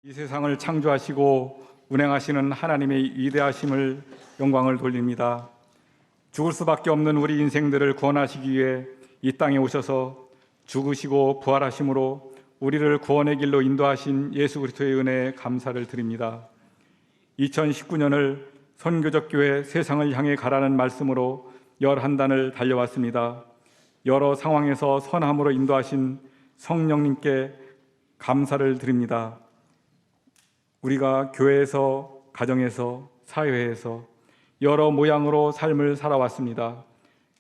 이 세상을 창조하시고 운행하시는 하나님의 위대하심을 영광을 돌립니다. 죽을 수밖에 없는 우리 인생들을 구원하시기 위해 이 땅에 오셔서 죽으시고 부활하심으로 우리를 구원의 길로 인도하신 예수 그리스도의 은혜에 감사를 드립니다. 2019년을 선교적 교회 세상을 향해 가라는 말씀으로 11단을 달려왔습니다. 여러 상황에서 선함으로 인도하신 성령님께 감사를 드립니다. 우리가 교회에서, 가정에서, 사회에서 여러 모양으로 삶을 살아왔습니다.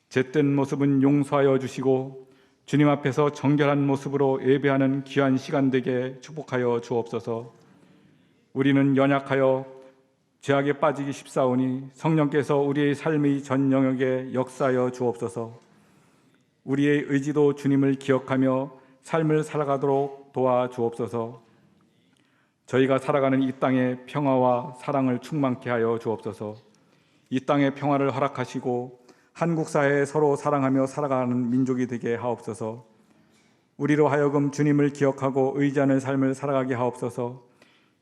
잿된 모습은 용서하여 주시고 주님 앞에서 정결한 모습으로 예배하는 귀한 시간 되게 축복하여 주옵소서. 우리는 연약하여 죄악에 빠지기 쉽사오니 성령께서 우리의 삶의 전 영역에 역사하여 주옵소서. 우리의 의지도 주님을 기억하며 삶을 살아가도록 도와주옵소서. 저희가 살아가는 이 땅에 평화와 사랑을 충만케 하여 주옵소서. 이 땅에 평화를 허락하시고 한국 사회에 서로 사랑하며 살아가는 민족이 되게 하옵소서. 우리로 하여금 주님을 기억하고 의지하는 삶을 살아가게 하옵소서.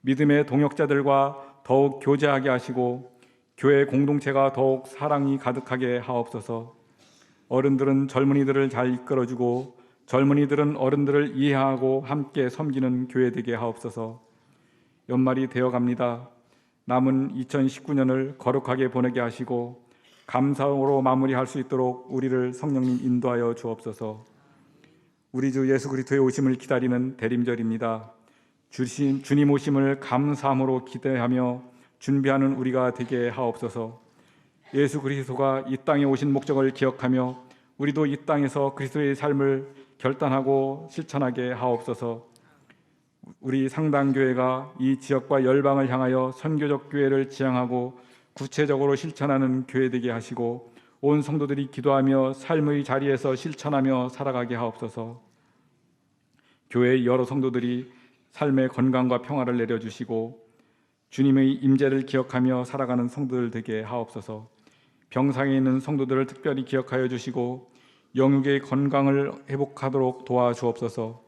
믿음의 동역자들과 더욱 교제하게 하시고 교회 공동체가 더욱 사랑이 가득하게 하옵소서. 어른들은 젊은이들을 잘 이끌어주고 젊은이들은 어른들을 이해하고 함께 섬기는 교회 되게 하옵소서. 연말이 되어갑니다. 남은 2019년을 거룩하게 보내게 하시고 감사로 마무리할 수 있도록 우리를 성령님 인도하여 주옵소서. 우리 주 예수 그리스도의 오심을 기다리는 대림절입니다. 주님 오심을 감사함으로 기대하며 준비하는 우리가 되게 하옵소서. 예수 그리스도가 이 땅에 오신 목적을 기억하며 우리도 이 땅에서 그리스도의 삶을 결단하고 실천하게 하옵소서. 우리 상당교회가 이 지역과 열방을 향하여 선교적 교회를 지향하고 구체적으로 실천하는 교회 되게 하시고 온 성도들이 기도하며 삶의 자리에서 실천하며 살아가게 하옵소서. 교회의 여러 성도들이 삶의 건강과 평화를 내려주시고 주님의 임재를 기억하며 살아가는 성도들 되게 하옵소서. 병상에 있는 성도들을 특별히 기억하여 주시고 영육의 건강을 회복하도록 도와주옵소서.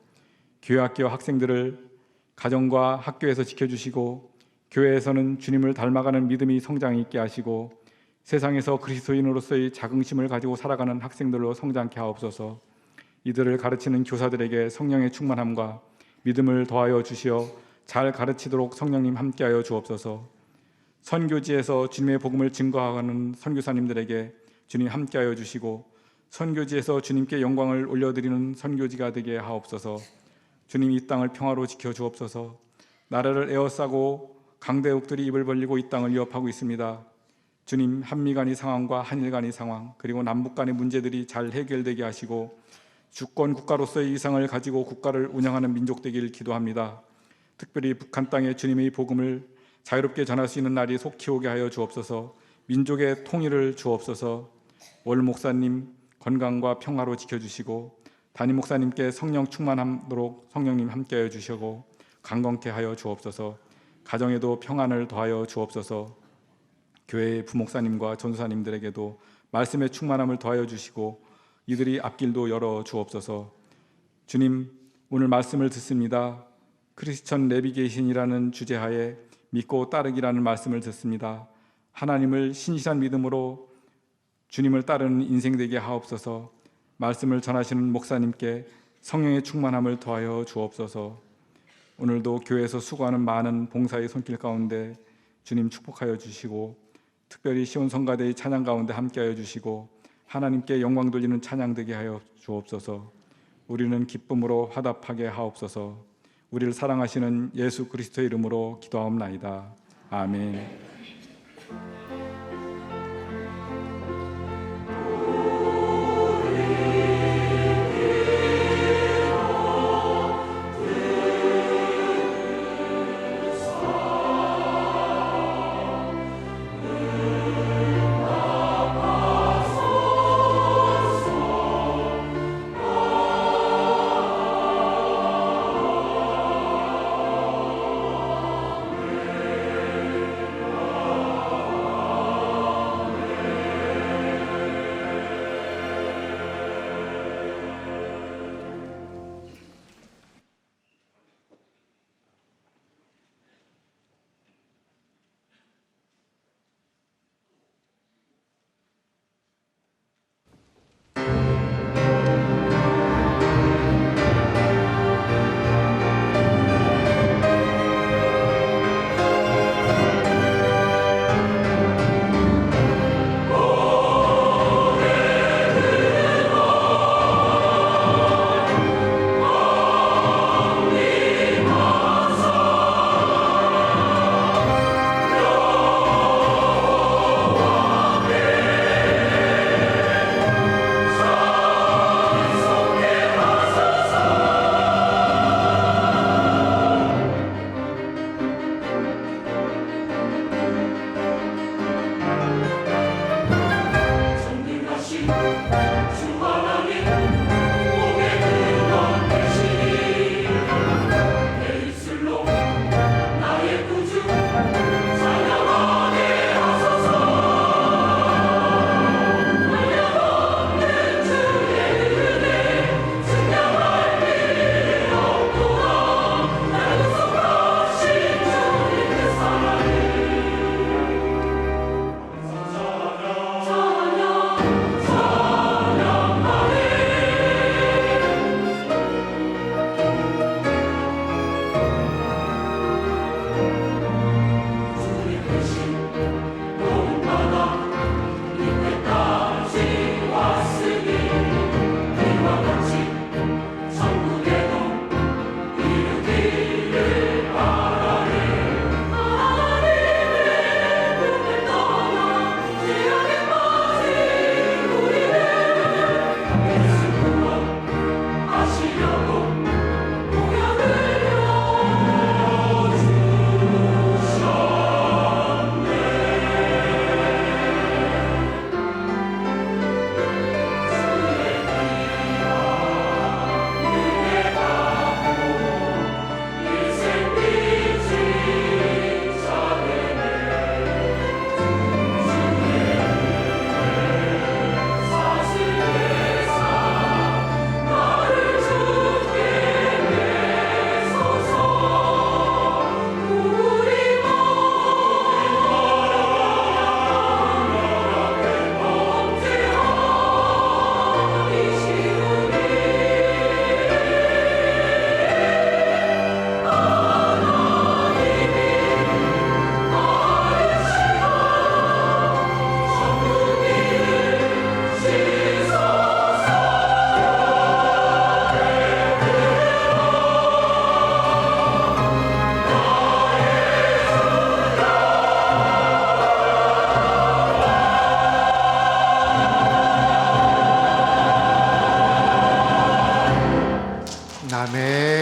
교회 학교 학생들을 가정과 학교에서 지켜주시고 교회에서는 주님을 닮아가는 믿음이 성장이 있게 하시고 세상에서 그리스도인으로서의 자긍심을 가지고 살아가는 학생들로 성장케 하옵소서. 이들을 가르치는 교사들에게 성령의 충만함과 믿음을 더하여 주시어 잘 가르치도록 성령님 함께하여 주옵소서. 선교지에서 주님의 복음을 증거하는 선교사님들에게 주님 함께하여 주시고 선교지에서 주님께 영광을 올려드리는 선교지가 되게 하옵소서. 주님 이 땅을 평화로 지켜 주옵소서. 나라를 에워싸고 강대국들이 입을 벌리고 이 땅을 위협하고 있습니다. 주님 한미 간의 상황과 한일 간의 상황 그리고 남북 간의 문제들이 잘 해결되게 하시고 주권 국가로서의 이상을 가지고 국가를 운영하는 민족 되길 기도합니다. 특별히 북한 땅에 주님의 복음을 자유롭게 전할 수 있는 날이 속히 오게 하여 주옵소서. 민족의 통일을 주옵소서. 월 목사님 건강과 평화로 지켜주시고 담임 목사님께 성령 충만하도록 성령님 함께하여 주시고 강건케 하여 주옵소서. 가정에도 평안을 더하여 주옵소서. 교회의 부목사님과 전도사님들에게도 말씀의 충만함을 더하여 주시고 이들이 앞길도 열어 주옵소서. 주님 오늘 말씀을 듣습니다. 크리스천 내비게이션이라는 주제하에 믿고 따르기라는 말씀을 듣습니다. 하나님을 신실한 믿음으로 주님을 따르는 인생 되게 하옵소서. 말씀을 전하시는 목사님께 성령의 충만함을 더하여 주옵소서. 오늘도 교회에서 수고하는 많은 봉사의 손길 가운데 주님 축복하여 주시고 특별히 시온 성가대의 찬양 가운데 함께하여 주시고 하나님께 영광 돌리는 찬양 되게 하여 주옵소서. 우리는 기쁨으로 화답하게 하옵소서. 우리를 사랑하시는 예수 그리스도의 이름으로 기도하옵나이다. 아멘.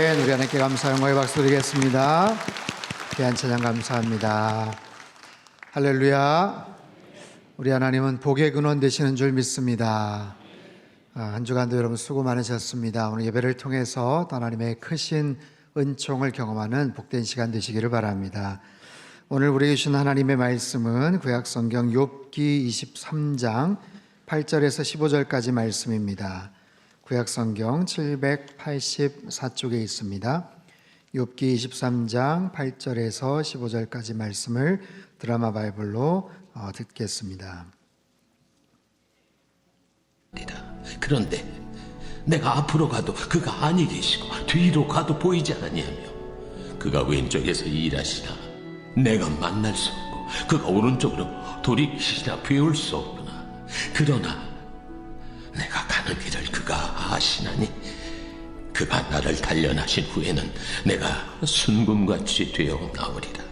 아멘. 우리 하나님께 감사 영광의 박수 드리겠습니다. 귀한 찬양 감사합니다. 할렐루야. 우리 하나님은 복의 근원 되시는 줄 믿습니다. 한 주간도 여러분 수고 많으셨습니다. 오늘 예배를 통해서 하나님의 크신 은총을 경험하는 복된 시간 되시기를 바랍니다. 오늘 우리에게 주신 하나님의 말씀은 구약성경 욥기 23장 8절에서 15절까지 말씀입니다. 구약성경 784쪽에 있습니다. 욥기 23장 8절에서 15절까지 말씀을 드라마 바이블로 듣겠습니다. 그런데 내가 앞으로 가도 그가 아니 계시고 뒤로 가도 보이지 아니하며 그가 왼쪽에서 일하시나 내가 만날 수 없고 그가 오른쪽으로 돌이키시나 배울 수 없구나. 그러나 내가 가는 길을 그가 아시나니 그가 나를 단련하신 후에는 내가 순금같이 되어 나오리라.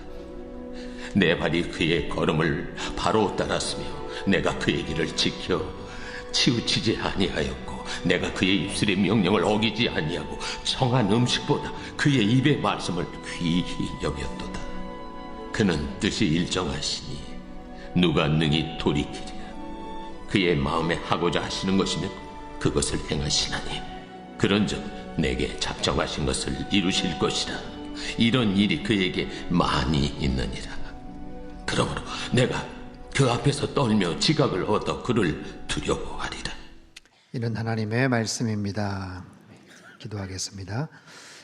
내 발이 그의 걸음을 바로 따랐으며 내가 그의 길을 지켜 치우치지 아니하였고 내가 그의 입술의 명령을 어기지 아니하고 청한 음식보다 그의 입의 말씀을 귀히 여겼도다. 그는 뜻이 일정하시니 누가 능히 돌이키랴. 그의 마음에 하고자 하시는 것이면 그것을 행하시나니 그런즉 내게 작정하신 것을 이루실 것이라. 이런 일이 그에게 많이 있느니라. 그러므로 내가 그 앞에서 떨며 지각을 얻어 그를 두려워하리라. 이는 하나님의 말씀입니다. 기도하겠습니다.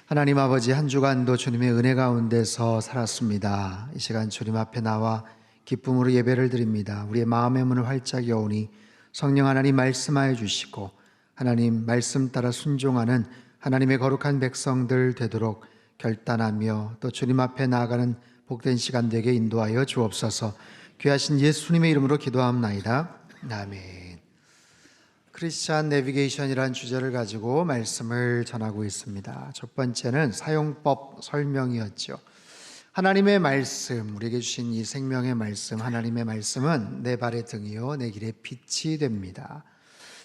하나님 아버지, 한 주간도 주님의 은혜 가운데서 살았습니다. 이 시간 주님 앞에 나와 기쁨으로 예배를 드립니다. 우리의 마음의 문을 활짝 여오니 성령 하나님 말씀하여 주시고 하나님 말씀 따라 순종하는 하나님의 거룩한 백성들 되도록 결단하며 또 주님 앞에 나아가는 복된 시간 되게 인도하여 주옵소서. 귀하신 예수님의 이름으로 기도합나이다. 아멘. 크리스찬 내비게이션이라는 주제를 가지고 말씀을 전하고 있습니다. 첫 번째는 사용법 설명이었죠. 하나님의 말씀, 우리에게 주신 이 생명의 말씀, 하나님의 말씀은 내 발의 등이요 내 길의 빛이 됩니다.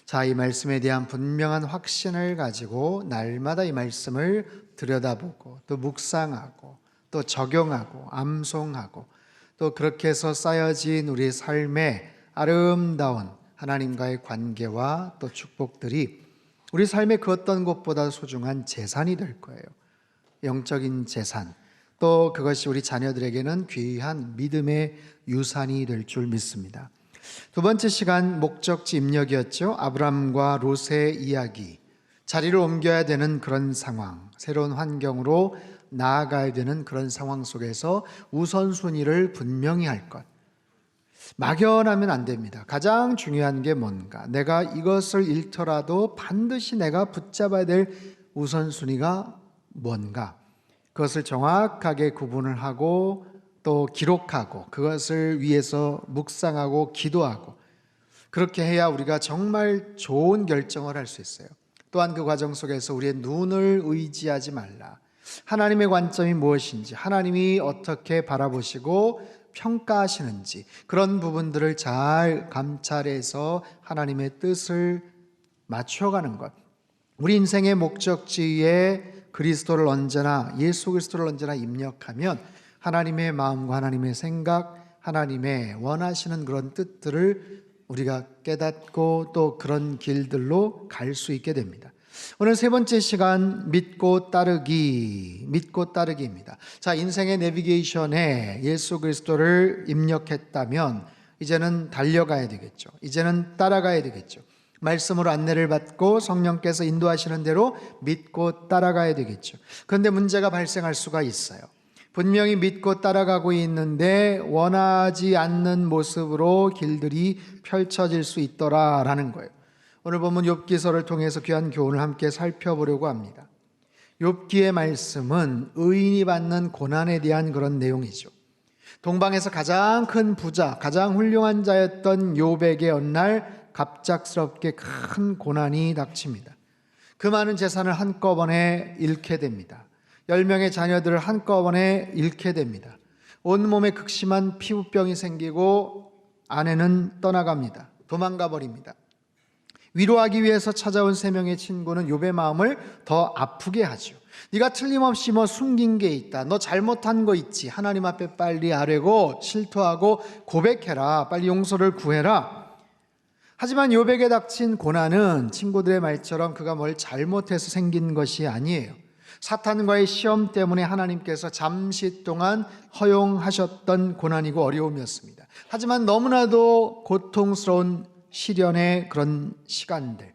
자, 이 말씀에 대한 분명한 확신을 가지고 날마다 이 말씀을 들여다보고 또 묵상하고 또 적용하고 암송하고 또 그렇게 해서 쌓여진 우리의 삶의 아름다운 하나님과의 관계와 또 축복들이 우리 삶의 그 어떤 것보다 소중한 재산이 될 거예요. 영적인 재산, 또 그것이 우리 자녀들에게는 귀한 믿음의 유산이 될 줄 믿습니다. 두 번째 시간 목적지 입력이었죠. 아브람과 롯의 이야기, 자리를 옮겨야 되는 그런 상황, 새로운 환경으로 나아가야 되는 그런 상황 속에서 우선순위를 분명히 할 것, 막연하면 안 됩니다. 가장 중요한 게 뭔가, 내가 이것을 잃더라도 반드시 내가 붙잡아야 될 우선순위가 뭔가, 그것을 정확하게 구분을 하고 또 기록하고 그것을 위해서 묵상하고 기도하고, 그렇게 해야 우리가 정말 좋은 결정을 할 수 있어요. 또한 그 과정 속에서 우리의 눈을 의지하지 말라. 하나님의 관점이 무엇인지, 하나님이 어떻게 바라보시고 평가하시는지, 그런 부분들을 잘 감찰해서 하나님의 뜻을 맞춰가는 것, 우리 인생의 목적지에 그리스도를 언제나, 예수 그리스도를 언제나 입력하면 하나님의 마음과 하나님의 생각, 하나님의 원하시는 그런 뜻들을 우리가 깨닫고 또 그런 길들로 갈 수 있게 됩니다. 오늘 세 번째 시간 믿고 따르기입니다. 자, 인생의 내비게이션에 예수 그리스도를 입력했다면 이제는 달려가야 되겠죠. 이제는 따라가야 되겠죠. 말씀으로 안내를 받고 성령께서 인도하시는 대로 믿고 따라가야 되겠죠. 그런데 문제가 발생할 수가 있어요. 분명히 믿고 따라가고 있는데 원하지 않는 모습으로 길들이 펼쳐질 수 있더라라는 거예요. 오늘 본문 욥기서를 통해서 귀한 교훈을 함께 살펴보려고 합니다. 욥기의 말씀은 의인이 받는 고난에 대한 그런 내용이죠. 동방에서 가장 큰 부자, 가장 훌륭한 자였던 욥에게 어느 날 갑작스럽게 큰 고난이 닥칩니다. 그 많은 재산을 한꺼번에 잃게 됩니다. 10명의 자녀들을 한꺼번에 잃게 됩니다. 온몸에 극심한 피부병이 생기고 아내는 떠나갑니다. 도망가 버립니다. 위로하기 위해서 찾아온 세 명의 친구는 욥의 마음을 더 아프게 하죠. 네가 틀림없이 숨긴 게 있다. 너 잘못한 거 있지. 하나님 앞에 빨리 아뢰고 실토하고 고백해라. 빨리 용서를 구해라. 하지만 욥에게 닥친 고난은 친구들의 말처럼 그가 뭘 잘못해서 생긴 것이 아니에요. 사탄과의 시험 때문에 하나님께서 잠시 동안 허용하셨던 고난이고 어려움이었습니다. 하지만 너무나도 고통스러운 시련의 그런 시간들,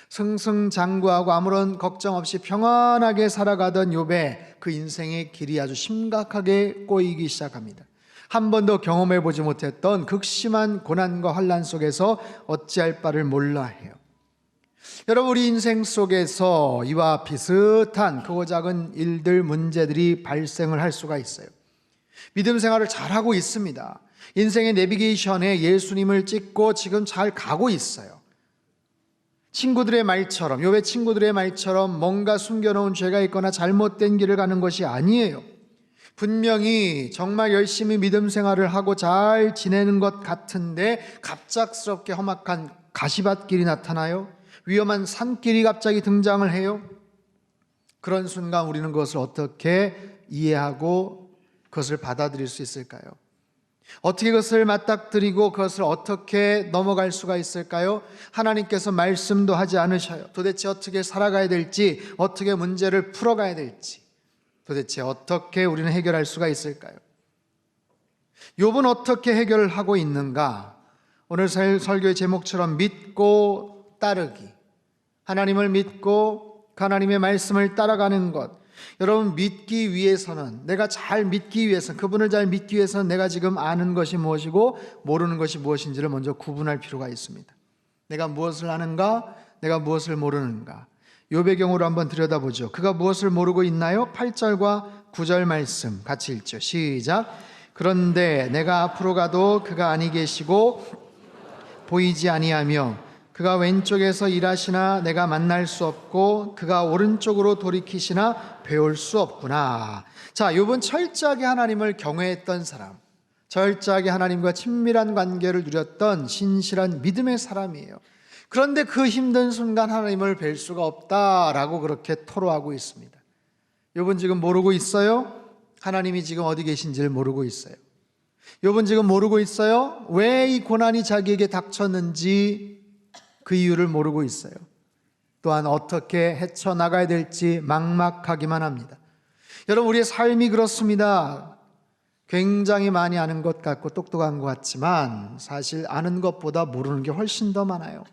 승승장구하고 아무런 걱정 없이 평안하게 살아가던 욥의 그 인생의 길이 아주 심각하게 꼬이기 시작합니다. 한 번도 경험해 보지 못했던 극심한 고난과 환난 속에서 어찌할 바를 몰라 해요. 여러분, 우리 인생 속에서 이와 비슷한 크고 작은 일들, 문제들이 발생을 할 수가 있어요. 믿음 생활을 잘하고 있습니다. 인생의 내비게이션에 예수님을 찍고 지금 잘 가고 있어요. 친구들의 말처럼, 욥의 친구들의 말처럼 뭔가 숨겨놓은 죄가 있거나 잘못된 길을 가는 것이 아니에요. 분명히 정말 열심히 믿음 생활을 하고 잘 지내는 것 같은데 갑작스럽게 험악한 가시밭길이 나타나요. 위험한 산길이 갑자기 등장을 해요. 그런 순간 우리는 그것을 어떻게 이해하고 그것을 받아들일 수 있을까요? 어떻게 그것을 맞닥뜨리고 그것을 어떻게 넘어갈 수가 있을까요? 하나님께서 말씀도 하지 않으셔요. 도대체 어떻게 살아가야 될지, 어떻게 문제를 풀어가야 될지, 도대체 어떻게 우리는 해결할 수가 있을까요? 욥은 어떻게 해결을 하고 있는가? 오늘 설교의 제목처럼 믿고 따르기, 하나님을 믿고 하나님의 말씀을 따라가는 것. 여러분, 믿기 위해서는, 내가 잘 믿기 위해서는, 그분을 잘 믿기 위해서는 내가 지금 아는 것이 무엇이고 모르는 것이 무엇인지를 먼저 구분할 필요가 있습니다. 내가 무엇을 아는가, 내가 무엇을 모르는가. 욥의 경우로 한번 들여다보죠. 그가 무엇을 모르고 있나요? 8절과 9절 말씀 같이 읽죠. 시작. 그런데 내가 앞으로 가도 그가 아니 계시고 보이지 아니하며 그가 왼쪽에서 일하시나 내가 만날 수 없고 그가 오른쪽으로 돌이키시나 배울 수 없구나. 자, 욥은 철저하게 하나님을 경외했던 사람, 철저하게 하나님과 친밀한 관계를 누렸던 신실한 믿음의 사람이에요. 그런데 그 힘든 순간 하나님을 뵐 수가 없다라고 그렇게 토로하고 있습니다. 욥은 지금 모르고 있어요. 하나님이 지금 어디 계신지를 모르고 있어요. 욥은 지금 모르고 있어요. 왜 이 고난이 자기에게 닥쳤는지 그 이유를 모르고 있어요. 또한 어떻게 헤쳐나가야 될지 막막하기만 합니다. 여러분, 우리의 삶이 그렇습니다. 굉장히 많이 아는 것 같고 똑똑한 것 같지만 사실 아는 것보다 모르는 게 훨씬 더 많아요.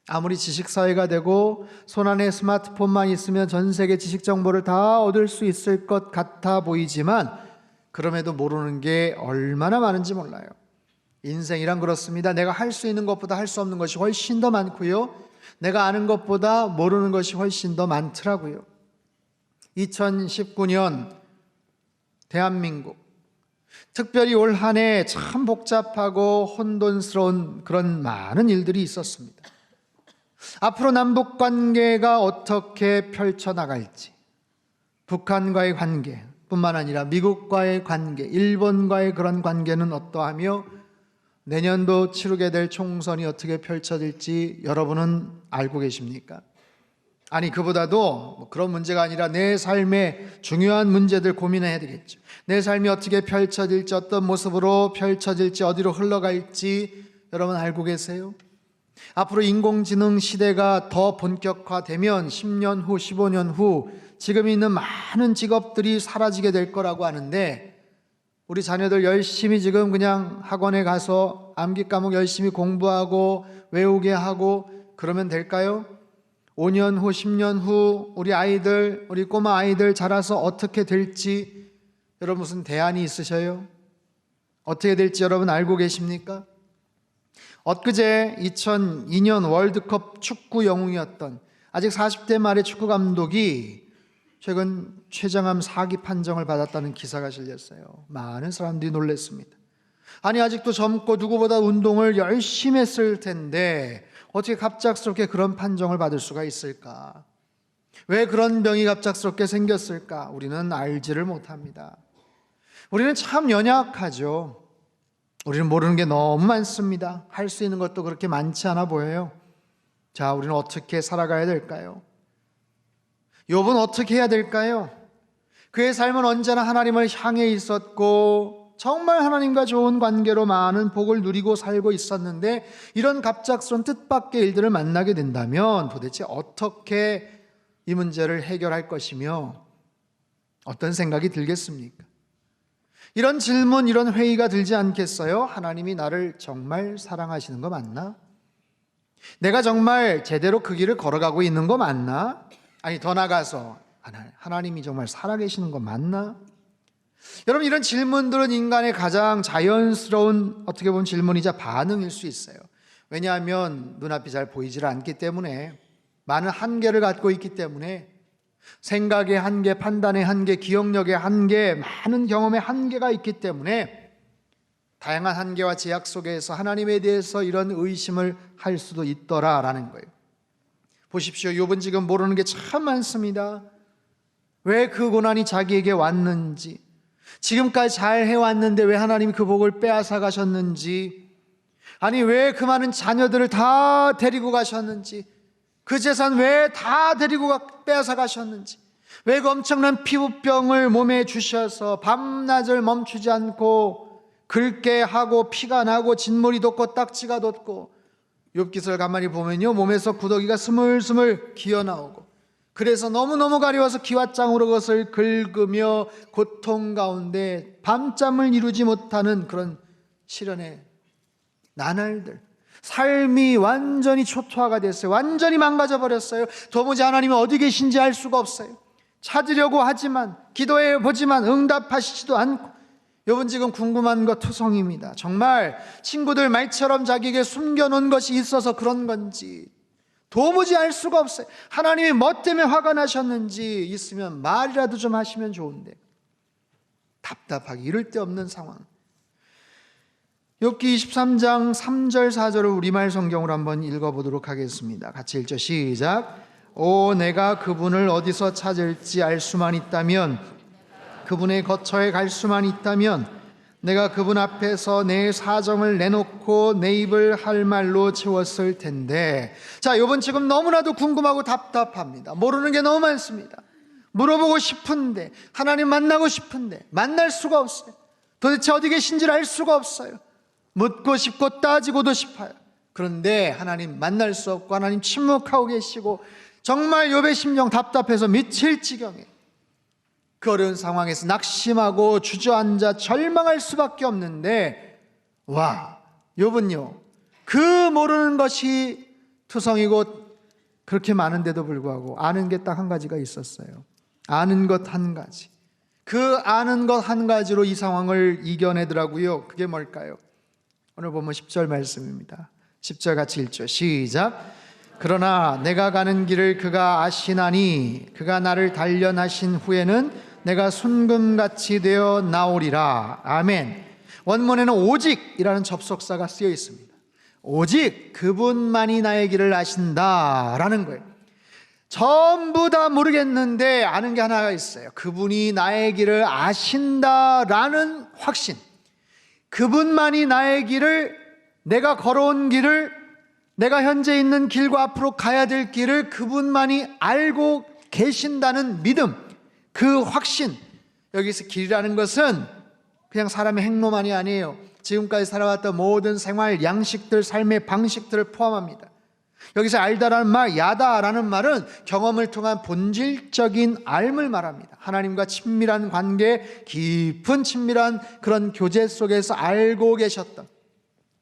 아무리 지식사회가 되고 손안에 스마트폰만 있으면 전 세계 지식 정보를 다 얻을 수 있을 것 같아 보이지만 그럼에도 모르는 게 얼마나 많은지 몰라요. 인생이란 그렇습니다. 내가 할 수 있는 것보다 할 수 없는 것이 훨씬 더 많고요. 내가 아는 것보다 모르는 것이 훨씬 더 많더라고요. 2019년 대한민국, 특별히 올 한 해 참 복잡하고 혼돈스러운 그런 많은 일들이 있었습니다. 앞으로 남북 관계가 어떻게 펼쳐나갈지, 북한과의 관계 뿐만 아니라 미국과의 관계, 일본과의 그런 관계는 어떠하며 내년도 치르게 될 총선이 어떻게 펼쳐질지 여러분은 알고 계십니까? 아니, 그보다도 그런 문제가 아니라 내 삶의 중요한 문제들 고민해야 되겠죠. 내 삶이 어떻게 펼쳐질지, 어떤 모습으로 펼쳐질지, 어디로 흘러갈지 여러분 알고 계세요? 앞으로 인공지능 시대가 더 본격화되면 10년 후, 15년 후 지금 있는 많은 직업들이 사라지게 될 거라고 하는데 우리 자녀들 열심히 지금 그냥 학원에 가서 암기 과목 열심히 공부하고 외우게 하고 그러면 될까요? 5년 후, 10년 후 우리 아이들, 우리 꼬마 아이들 자라서 어떻게 될지 여러분 무슨 대안이 있으셔요? 어떻게 될지 여러분 알고 계십니까? 엊그제 2002년 월드컵 축구 영웅이었던 아직 40대 말의 축구 감독이 최근 췌장암 4기 판정을 받았다는 기사가 실렸어요. 많은 사람들이 놀랐습니다. 아니, 아직도 젊고 누구보다 운동을 열심히 했을 텐데 어떻게 갑작스럽게 그런 판정을 받을 수가 있을까? 왜 그런 병이 갑작스럽게 생겼을까? 우리는 알지를 못합니다. 우리는 참 연약하죠. 우리는 모르는 게 너무 많습니다. 할 수 있는 것도 그렇게 많지 않아 보여요. 자, 우리는 어떻게 살아가야 될까요? 욥은 어떻게 해야 될까요? 그의 삶은 언제나 하나님을 향해 있었고 정말 하나님과 좋은 관계로 많은 복을 누리고 살고 있었는데, 이런 갑작스러운 뜻밖의 일들을 만나게 된다면 도대체 어떻게 이 문제를 해결할 것이며 어떤 생각이 들겠습니까? 이런 질문, 이런 회의가 들지 않겠어요? 하나님이 나를 정말 사랑하시는 거 맞나? 내가 정말 제대로 그 길을 걸어가고 있는 거 맞나? 아니, 더 나아가서 하나님이 정말 살아계시는 거 맞나? 여러분, 이런 질문들은 인간의 가장 자연스러운, 어떻게 보면 질문이자 반응일 수 있어요. 왜냐하면 눈앞이 잘 보이질 않기 때문에, 많은 한계를 갖고 있기 때문에, 생각의 한계, 판단의 한계, 기억력의 한계, 많은 경험의 한계가 있기 때문에 다양한 한계와 제약 속에서 하나님에 대해서 이런 의심을 할 수도 있더라라는 거예요. 보십시오. 욥은 지금 모르는 게 참 많습니다. 왜 그 고난이 자기에게 왔는지, 지금까지 잘 해왔는데 왜 하나님이 그 복을 빼앗아 가셨는지, 아니 왜 그 많은 자녀들을 다 데리고 가셨는지, 그 재산 왜 다 데리고 빼앗아 가셨는지, 왜 그 엄청난 피부병을 몸에 주셔서 밤낮을 멈추지 않고 긁게 하고 피가 나고 진물이 돋고 딱지가 돋고, 욥기서를 가만히 보면요, 몸에서 구더기가 스물스물 기어나오고, 그래서 너무너무 가려워서 기왓장으로 그것을 긁으며 고통 가운데 밤잠을 이루지 못하는 그런 시련의 나날들, 삶이 완전히 초토화가 됐어요. 완전히 망가져 버렸어요. 도무지 하나님이 어디 계신지 알 수가 없어요. 찾으려고 하지만, 기도해 보지만 응답하시지도 않고, 욥은 지금 궁금한 것 투성입니다. 정말 친구들 말처럼 자기에게 숨겨놓은 것이 있어서 그런 건지 도무지 알 수가 없어요. 하나님이 뭐 때문에 화가 나셨는지 있으면 말이라도 좀 하시면 좋은데 답답하기 이를 데 없는 상황. 욥기 23장 3절 4절을 우리말 성경으로 한번 읽어보도록 하겠습니다. 같이 읽죠. 시작. 오, 내가 그분을 어디서 찾을지 알 수만 있다면, 그분의 거처에 갈 수만 있다면, 내가 그분 앞에서 내 사정을 내놓고 내 입을 할 말로 채웠을 텐데. 자, 욥은 지금 너무나도 궁금하고 답답합니다. 모르는 게 너무 많습니다. 물어보고 싶은데, 하나님 만나고 싶은데 만날 수가 없어요. 도대체 어디 계신지를 알 수가 없어요. 묻고 싶고 따지고도 싶어요. 그런데 하나님 만날 수 없고 하나님 침묵하고 계시고, 정말 욥의 심정 답답해서 미칠 지경에, 그 어려운 상황에서 낙심하고 주저앉아 절망할 수밖에 없는데, 와, 욥은요 그 모르는 것이 투성이고 그렇게 많은데도 불구하고 아는 게 딱 한 가지가 있었어요. 아는 것 한 가지. 그 아는 것 한 가지로 이 상황을 이겨내더라고요. 그게 뭘까요? 오늘 보면 10절 말씀입니다. 10절 같이 읽죠. 시작. 그러나 내가 가는 길을 그가 아시나니 그가 나를 단련하신 후에는 내가 순금같이 되어 나오리라. 아멘. 원문에는 오직이라는 접속사가 쓰여 있습니다. 오직 그분만이 나의 길을 아신다라는 거예요. 전부 다 모르겠는데 아는 게 하나가 있어요. 그분이 나의 길을 아신다라는 확신. 그분만이 나의 길을, 내가 걸어온 길을, 내가 현재 있는 길과 앞으로 가야 될 길을 그분만이 알고 계신다는 믿음, 그 확신. 여기서 길이라는 것은 그냥 사람의 행로만이 아니에요. 지금까지 살아왔던 모든 생활 양식들, 삶의 방식들을 포함합니다. 여기서 알다라는 말, 야다라는 말은 경험을 통한 본질적인 알을 말합니다. 하나님과 친밀한 관계, 깊은 친밀한 그런 교제 속에서 알고 계셨던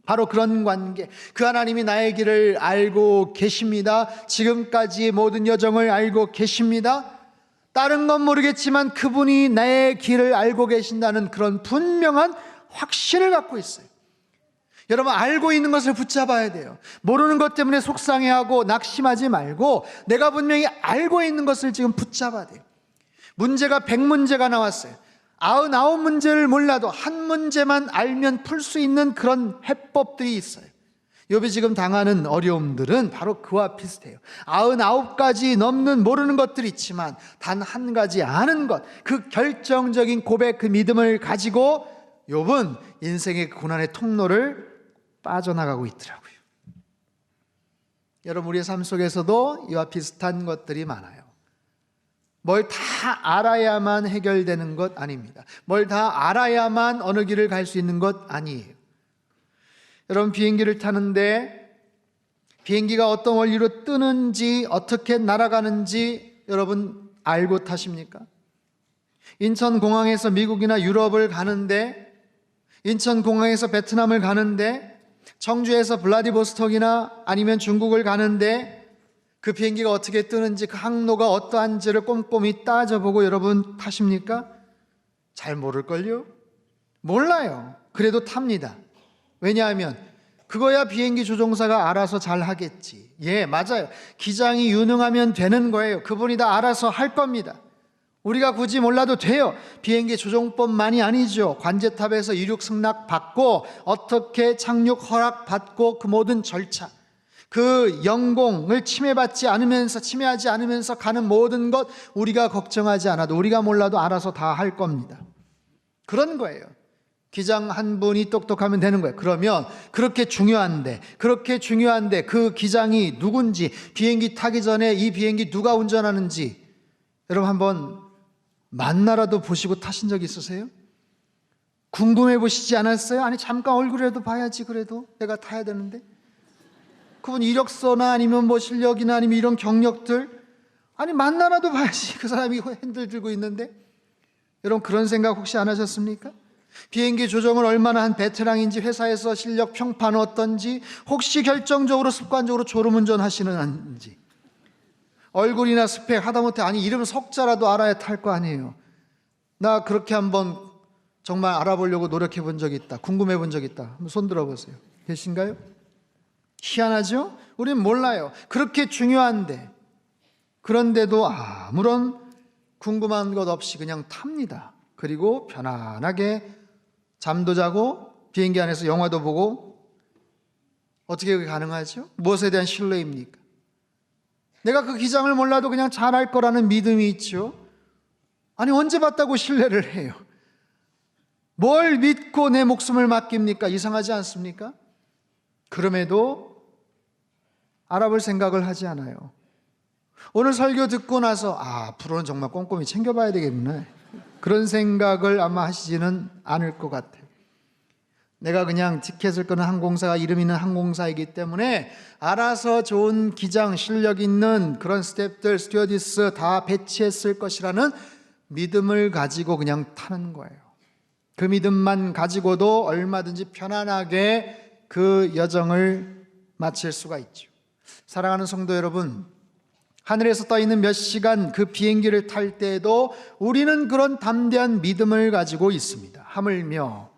바로 그런 관계, 그 하나님이 나의 길을 알고 계십니다. 지금까지의 모든 여정을 알고 계십니다. 다른 건 모르겠지만 그분이 나의 길을 알고 계신다는 그런 분명한 확신을 갖고 있어요. 여러분, 알고 있는 것을 붙잡아야 돼요. 모르는 것 때문에 속상해하고 낙심하지 말고 내가 분명히 알고 있는 것을 지금 붙잡아야 돼요. 문제가 100문제가 나왔어요. 99문제를 몰라도 한 문제만 알면 풀 수 있는 그런 해법들이 있어요. 욥이 지금 당하는 어려움들은 바로 그와 비슷해요. 99가지 넘는 모르는 것들이 있지만 단 한 가지 아는 것, 그 결정적인 고백, 그 믿음을 가지고 욥은 인생의 고난의 통로를 빠져나가고 있더라고요. 여러분, 우리의 삶 속에서도 이와 비슷한 것들이 많아요. 뭘 다 알아야만 해결되는 것 아닙니다. 뭘 다 알아야만 어느 길을 갈 수 있는 것 아니에요. 여러분, 비행기를 타는데 비행기가 어떤 원리로 뜨는지, 어떻게 날아가는지 여러분 알고 타십니까? 인천공항에서 미국이나 유럽을 가는데, 인천공항에서 베트남을 가는데, 청주에서 블라디보스톡이나 아니면 중국을 가는데 그 비행기가 어떻게 뜨는지, 그 항로가 어떠한지를 꼼꼼히 따져보고 여러분 타십니까? 잘 모를걸요? 몰라요. 그래도 탑니다. 왜냐하면 그거야 비행기 조종사가 알아서 잘 하겠지. 예, 맞아요. 기장이 유능하면 되는 거예요. 그분이 다 알아서 할 겁니다. 우리가 굳이 몰라도 돼요. 비행기 조종법만이 아니죠. 관제탑에서 이륙 승낙 받고, 어떻게 착륙 허락 받고, 그 모든 절차, 그 영공을 침해하지 않으면서 가는 모든 것 우리가 걱정하지 않아도, 우리가 몰라도 알아서 다 할 겁니다. 그런 거예요. 기장 한 분이 똑똑하면 되는 거예요. 그러면 그렇게 중요한데 그 기장이 누군지, 비행기 타기 전에 이 비행기 누가 운전하는지 여러분 한번 만나라도 보시고 타신 적 있으세요? 궁금해 보시지 않았어요? 아니, 잠깐 얼굴이라도 봐야지. 그래도 내가 타야 되는데. 그분 이력서나 아니면 뭐 실력이나 아니면 이런 경력들, 아니 만나라도 봐야지. 그 사람이 핸들 들고 있는데. 여러분, 그런 생각 혹시 안 하셨습니까? 비행기 조종을 얼마나 한 베테랑인지, 회사에서 실력 평판 어떤지, 혹시 결정적으로 습관적으로 졸음운전 하시는지, 얼굴이나 스펙, 하다못해 아니 이름 석자라도 알아야 탈 거 아니에요. 나 그렇게 한번 정말 알아보려고 노력해 본 적이 있다, 궁금해 본 적이 있다. 한번 손 들어보세요. 계신가요? 희한하죠? 우린 몰라요. 그렇게 중요한데, 그런데도 아무런 궁금한 것 없이 그냥 탑니다. 그리고 편안하게 잠도 자고 비행기 안에서 영화도 보고. 어떻게 그게 가능하죠? 무엇에 대한 신뢰입니까? 내가 그 기장을 몰라도 그냥 잘할 거라는 믿음이 있죠. 아니, 언제 봤다고 신뢰를 해요? 뭘 믿고 내 목숨을 맡깁니까? 이상하지 않습니까? 그럼에도 알아볼 생각을 하지 않아요. 오늘 설교 듣고 나서 앞으로는 정말 꼼꼼히 챙겨봐야 되겠네, 그런 생각을 아마 하시지는 않을 것 같아요. 내가 그냥 티켓을 끄는 항공사가 이름 있는 항공사이기 때문에 알아서 좋은 기장, 실력 있는 그런 스태프들, 스튜어디스 다 배치했을 것이라는 믿음을 가지고 그냥 타는 거예요. 그 믿음만 가지고도 얼마든지 편안하게 그 여정을 마칠 수가 있죠. 사랑하는 성도 여러분, 하늘에서 떠 있는 몇 시간 그 비행기를 탈 때에도 우리는 그런 담대한 믿음을 가지고 있습니다. 하물며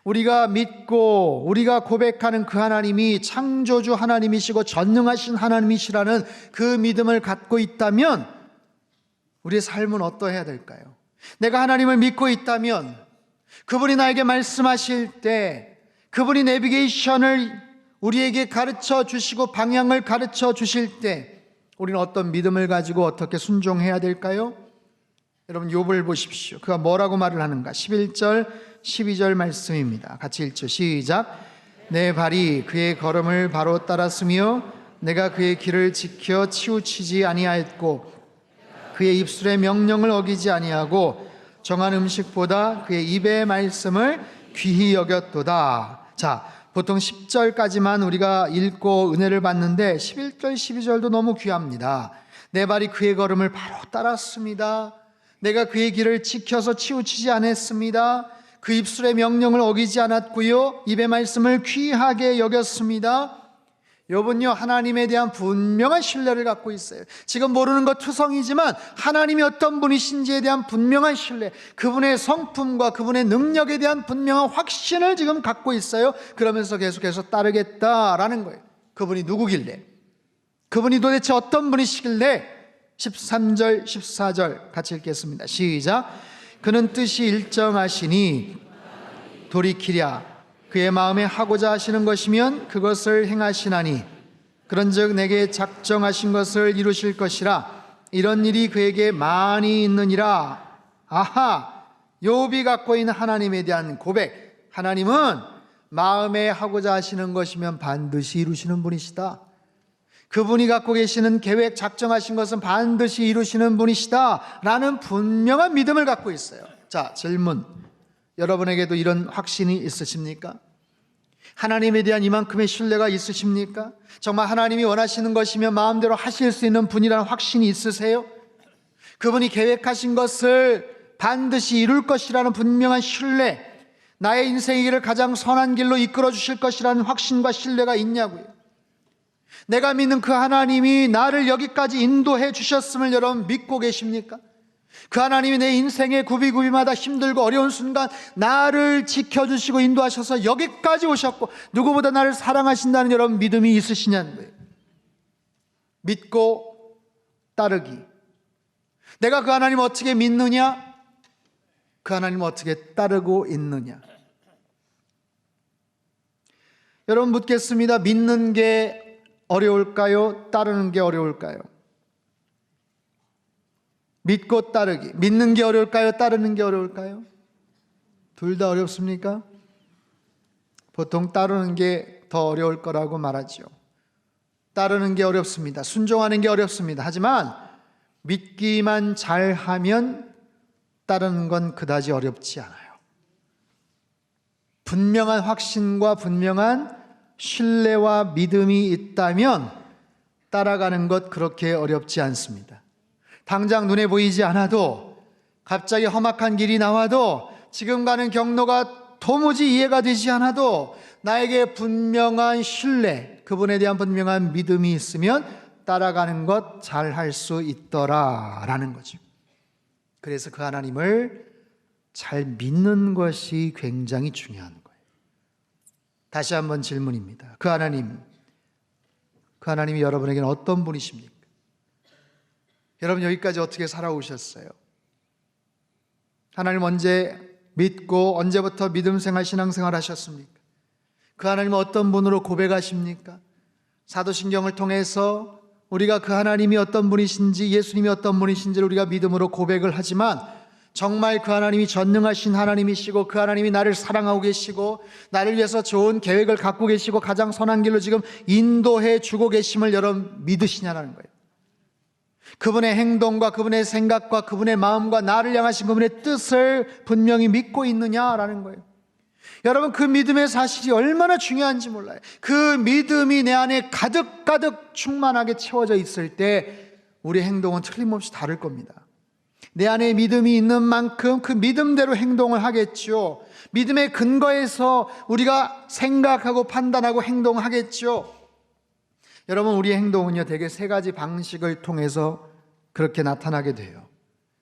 우리가 믿고 우리가 고백하는 그 하나님이 창조주 하나님이시고 전능하신 하나님이시라는 그 믿음을 갖고 있다면 우리의 삶은 어떠해야 될까요? 내가 하나님을 믿고 있다면 그분이 나에게 말씀하실 때, 그분이 내비게이션을 우리에게 가르쳐 주시고 방향을 가르쳐 주실 때 우리는 어떤 믿음을 가지고 어떻게 순종해야 될까요? 여러분, 욥을 보십시오. 그가 뭐라고 말을 하는가? 11절 12절 말씀입니다. 같이 읽죠. 시작. 내 발이 그의 걸음을 바로 따랐으며 내가 그의 길을 지켜 치우치지 아니하였고 그의 입술의 명령을 어기지 아니하고 정한 음식보다 그의 입의 말씀을 귀히 여겼도다. 자, 보통 10절까지만 우리가 읽고 은혜를 받는데 11절 12절도 너무 귀합니다. 내 발이 그의 걸음을 바로 따랐습니다. 내가 그의 길을 지켜서 치우치지 않았습니다. 그 입술의 명령을 어기지 않았고요, 입의 말씀을 귀하게 여겼습니다. 욥은요, 하나님에 대한 분명한 신뢰를 갖고 있어요. 지금 모르는 것 투성이지만 하나님이 어떤 분이신지에 대한 분명한 신뢰, 그분의 성품과 그분의 능력에 대한 분명한 확신을 지금 갖고 있어요. 그러면서 계속해서 따르겠다라는 거예요. 그분이 누구길래, 그분이 도대체 어떤 분이시길래. 13절 14절 같이 읽겠습니다. 시작. 그는 뜻이 일정하시니 돌이키랴. 그의 마음에 하고자 하시는 것이면 그것을 행하시나니 그런즉 내게 작정하신 것을 이루실 것이라. 이런 일이 그에게 많이 있느니라. 아하, 욥이 갖고 있는 하나님에 대한 고백. 하나님은 마음에 하고자 하시는 것이면 반드시 이루시는 분이시다. 그분이 갖고 계시는 계획, 작정하신 것은 반드시 이루시는 분이시다라는 분명한 믿음을 갖고 있어요. 자, 질문. 여러분에게도 이런 확신이 있으십니까? 하나님에 대한 이만큼의 신뢰가 있으십니까? 정말 하나님이 원하시는 것이면 마음대로 하실 수 있는 분이라는 확신이 있으세요? 그분이 계획하신 것을 반드시 이룰 것이라는 분명한 신뢰, 나의 인생의 길을 가장 선한 길로 이끌어 주실 것이라는 확신과 신뢰가 있냐고요. 내가 믿는 그 하나님이 나를 여기까지 인도해 주셨음을 여러분 믿고 계십니까? 그 하나님이 내 인생의 구비구비마다 힘들고 어려운 순간 나를 지켜주시고 인도하셔서 여기까지 오셨고 누구보다 나를 사랑하신다는 여러분 믿음이 있으시냐는 거예요. 믿고 따르기. 내가 그 하나님 어떻게 믿느냐? 그 하나님 어떻게 따르고 있느냐? 여러분 묻겠습니다. 믿는 게 어려울까요? 따르는 게 어려울까요? 믿고 따르기. 믿는 게 어려울까요? 따르는 게 어려울까요? 둘 다 어렵습니까? 보통 따르는 게 더 어려울 거라고 말하죠. 따르는 게 어렵습니다. 순종하는 게 어렵습니다. 하지만 믿기만 잘하면 따르는 건 그다지 어렵지 않아요. 분명한 확신과 분명한 신뢰와 믿음이 있다면 따라가는 것 그렇게 어렵지 않습니다. 당장 눈에 보이지 않아도 갑자기 험악한 길이 나와도 지금 가는 경로가 도무지 이해가 되지 않아도 나에게 분명한 신뢰, 그분에 대한 분명한 믿음이 있으면 따라가는 것 잘할 수 있더라라는 거죠. 그래서 그 하나님을 잘 믿는 것이 굉장히 중요한 거예요. 다시 한번 질문입니다. 그 하나님이 여러분에게는 어떤 분이십니까? 여러분 여기까지 어떻게 살아오셨어요? 하나님 언제 믿고 언제부터 믿음 생활, 신앙생활 하셨습니까? 그 하나님은 어떤 분으로 고백하십니까? 사도신경을 통해서 우리가 그 하나님이 어떤 분이신지, 예수님이 어떤 분이신지를 우리가 믿음으로 고백을 하지만 정말 그 하나님이 전능하신 하나님이시고 그 하나님이 나를 사랑하고 계시고 나를 위해서 좋은 계획을 갖고 계시고 가장 선한 길로 지금 인도해 주고 계심을 여러분 믿으시냐는 거예요. 그분의 행동과 그분의 생각과 그분의 마음과 나를 향하신 그분의 뜻을 분명히 믿고 있느냐라는 거예요. 여러분 그 믿음의 사실이 얼마나 중요한지 몰라요. 그 믿음이 내 안에 가득가득 충만하게 채워져 있을 때 우리 행동은 틀림없이 다를 겁니다. 내 안에 믿음이 있는 만큼 그 믿음대로 행동을 하겠죠. 믿음의 근거에서 우리가 생각하고 판단하고 행동하겠죠. 여러분 우리의 행동은요 대개 세 가지 방식을 통해서 그렇게 나타나게 돼요.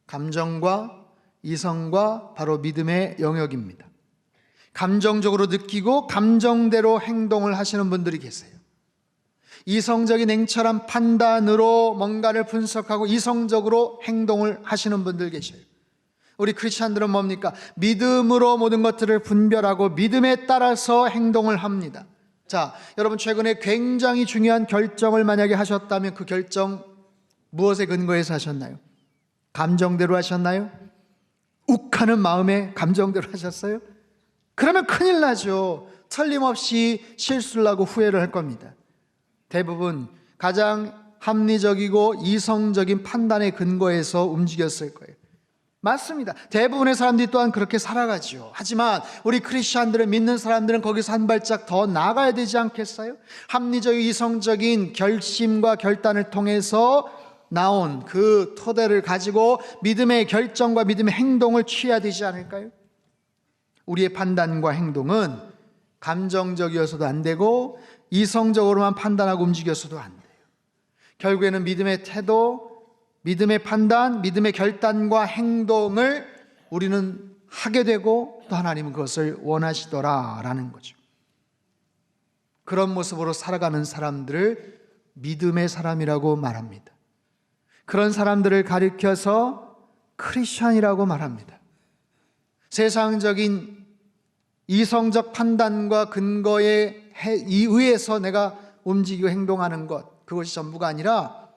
감정과 이성과 바로 믿음의 영역입니다. 감정적으로 느끼고 감정대로 행동을 하시는 분들이 계세요. 이성적인 냉철한 판단으로 뭔가를 분석하고 이성적으로 행동을 하시는 분들 계셔요. 우리 크리스찬들은 뭡니까? 믿음으로 모든 것들을 분별하고 믿음에 따라서 행동을 합니다. 자, 여러분 최근에 굉장히 중요한 결정을 만약에 하셨다면 그 결정 무엇에 근거해서 하셨나요? 감정대로 하셨나요? 욱하는 마음에 감정대로 하셨어요? 그러면 큰일 나죠. 틀림없이 실수를 하고 후회를 할 겁니다. 대부분 가장 합리적이고 이성적인 판단의 근거에서 움직였을 거예요. 맞습니다. 대부분의 사람들이 또한 그렇게 살아가죠. 하지만 우리 크리스찬들은, 믿는 사람들은 거기서 한 발짝 더 나아가야 되지 않겠어요? 합리적인 이성적인 결심과 결단을 통해서 나온 그 토대를 가지고 믿음의 결정과 믿음의 행동을 취해야 되지 않을까요? 우리의 판단과 행동은 감정적이어서도 안 되고 이성적으로만 판단하고 움직여서도 안 돼요. 결국에는 믿음의 태도, 믿음의 판단, 믿음의 결단과 행동을 우리는 하게 되고 또 하나님은 그것을 원하시더라라는 거죠. 그런 모습으로 살아가는 사람들을 믿음의 사람이라고 말합니다. 그런 사람들을 가리켜서 크리스찬이라고 말합니다. 세상적인 이성적 판단과 근거에 의해서 내가 움직이고 행동하는 것, 그것이 전부가 아니라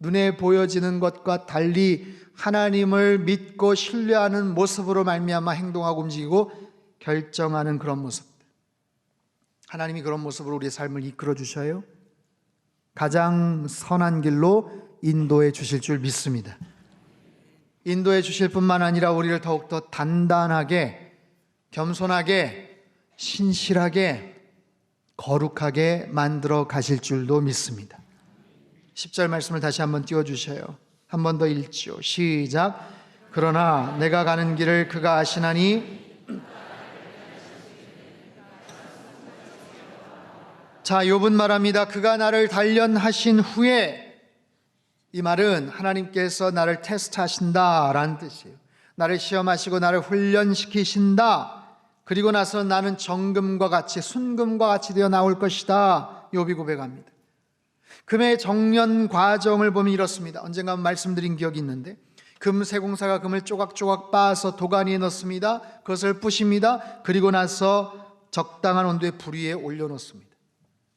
눈에 보여지는 것과 달리 하나님을 믿고 신뢰하는 모습으로 말미암아 행동하고 움직이고 결정하는 그런 모습들. 하나님이 그런 모습으로 우리의 삶을 이끌어 주셔요. 가장 선한 길로 인도해 주실 줄 믿습니다. 인도해 주실 뿐만 아니라 우리를 더욱더 단단하게, 겸손하게, 신실하게, 거룩하게 만들어 가실 줄도 믿습니다. 10절 말씀을 다시 한번 띄워주셔요. 한 번 더 읽지요. 시작. 그러나 내가 가는 길을 그가 아시나니. 자, 욥은 말합니다. 그가 나를 단련하신 후에, 이 말은 하나님께서 나를 테스트하신다라는 뜻이에요. 나를 시험하시고 나를 훈련시키신다. 그리고 나서 나는 정금과 같이, 순금과 같이 되어 나올 것이다. 욥이 고백합니다. 금의 정련 과정을 보면 이렇습니다. 언젠가 말씀드린 기억이 있는데, 금 세공사가 금을 조각조각 빻아서 도가니에 넣습니다. 그것을 부십니다. 그리고 나서 적당한 온도의 불 위에 올려놓습니다.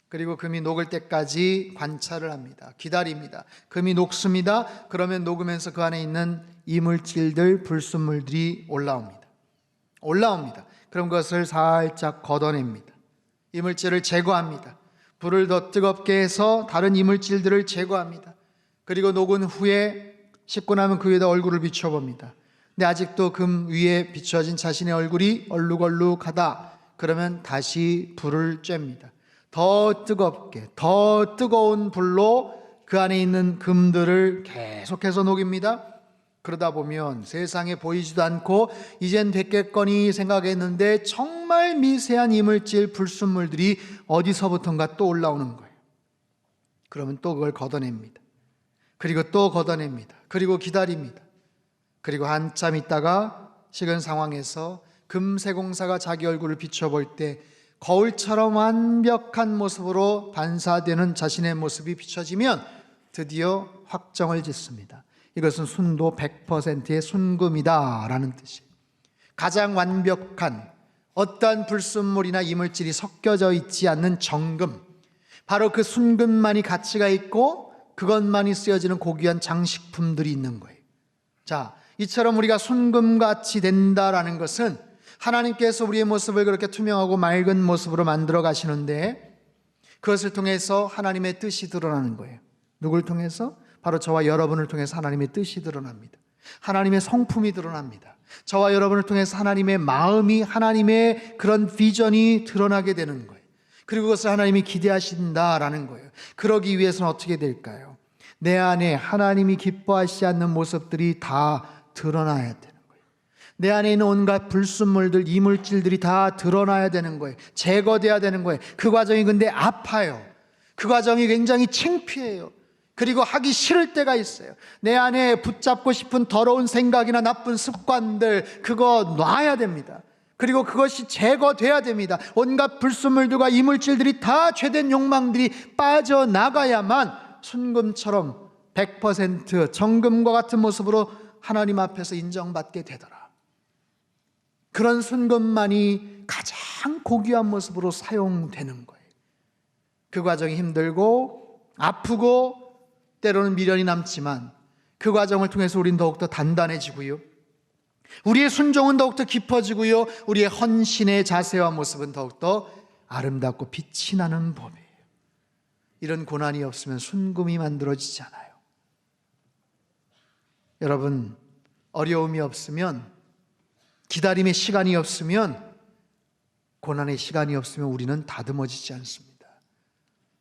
그리고 금이 녹을 때까지 관찰을 합니다. 기다립니다. 금이 녹습니다. 그러면 녹으면서 그 안에 있는 이물질들, 불순물들이 올라옵니다. 그럼 그것을 살짝 걷어냅니다. 이물질을 제거합니다. 불을 더 뜨겁게 해서 다른 이물질들을 제거합니다. 그리고 녹은 후에 씻고 나면 그 위에다 얼굴을 비춰봅니다. 근데 아직도 금 위에 비춰진 자신의 얼굴이 얼룩얼룩하다. 그러면 다시 불을 쬐입니다. 더 뜨겁게, 더 뜨거운 불로 그 안에 있는 금들을 계속해서 녹입니다. 그러다 보면 세상에 보이지도 않고 이젠 됐겠거니 생각했는데 정말 미세한 이물질, 불순물들이 어디서부턴가 또 올라오는 거예요. 그러면 또 그걸 걷어냅니다. 그리고 또 걷어냅니다. 그리고 기다립니다. 그리고 한참 있다가 식은 상황에서 금세공사가 자기 얼굴을 비춰볼 때 거울처럼 완벽한 모습으로 반사되는 자신의 모습이 비춰지면 드디어 확정을 짓습니다. 이것은 순도 100%의 순금이다 라는 뜻이에요. 가장 완벽한 어떠한 불순물이나 이물질이 섞여져 있지 않는 정금, 바로 그 순금만이 가치가 있고 그것만이 쓰여지는 고귀한 장식품들이 있는 거예요. 자, 이처럼 우리가 순금같이 된다라는 것은 하나님께서 우리의 모습을 그렇게 투명하고 맑은 모습으로 만들어 가시는데 그것을 통해서 하나님의 뜻이 드러나는 거예요. 누굴 통해서? 바로 저와 여러분을 통해서 하나님의 뜻이 드러납니다. 하나님의 성품이 드러납니다. 저와 여러분을 통해서 하나님의 마음이, 하나님의 그런 비전이 드러나게 되는 거예요. 그리고 그것을 하나님이 기대하신다라는 거예요. 그러기 위해서는 어떻게 될까요? 내 안에 하나님이 기뻐하시지 않는 모습들이 다 드러나야 돼요. 내 안에 있는 온갖 불순물들, 이물질들이 다 드러나야 되는 거예요. 제거돼야 되는 거예요. 그 과정이 근데 아파요. 그 과정이 굉장히 창피해요. 그리고 하기 싫을 때가 있어요. 내 안에 붙잡고 싶은 더러운 생각이나 나쁜 습관들, 그거 놔야 됩니다. 그리고 그것이 제거돼야 됩니다. 온갖 불순물들과 이물질들이 다 죄된 욕망들이 빠져나가야만 순금처럼 100% 정금과 같은 모습으로 하나님 앞에서 인정받게 되더라. 그런 순금만이 가장 고귀한 모습으로 사용되는 거예요. 그 과정이 힘들고 아프고 때로는 미련이 남지만 그 과정을 통해서 우리는 더욱더 단단해지고요, 우리의 순종은 더욱더 깊어지고요, 우리의 헌신의 자세와 모습은 더욱더 아름답고 빛이 나는 법이에요. 이런 고난이 없으면 순금이 만들어지지 않아요. 여러분, 어려움이 없으면, 기다림의 시간이 없으면, 고난의 시간이 없으면 우리는 다듬어지지 않습니다.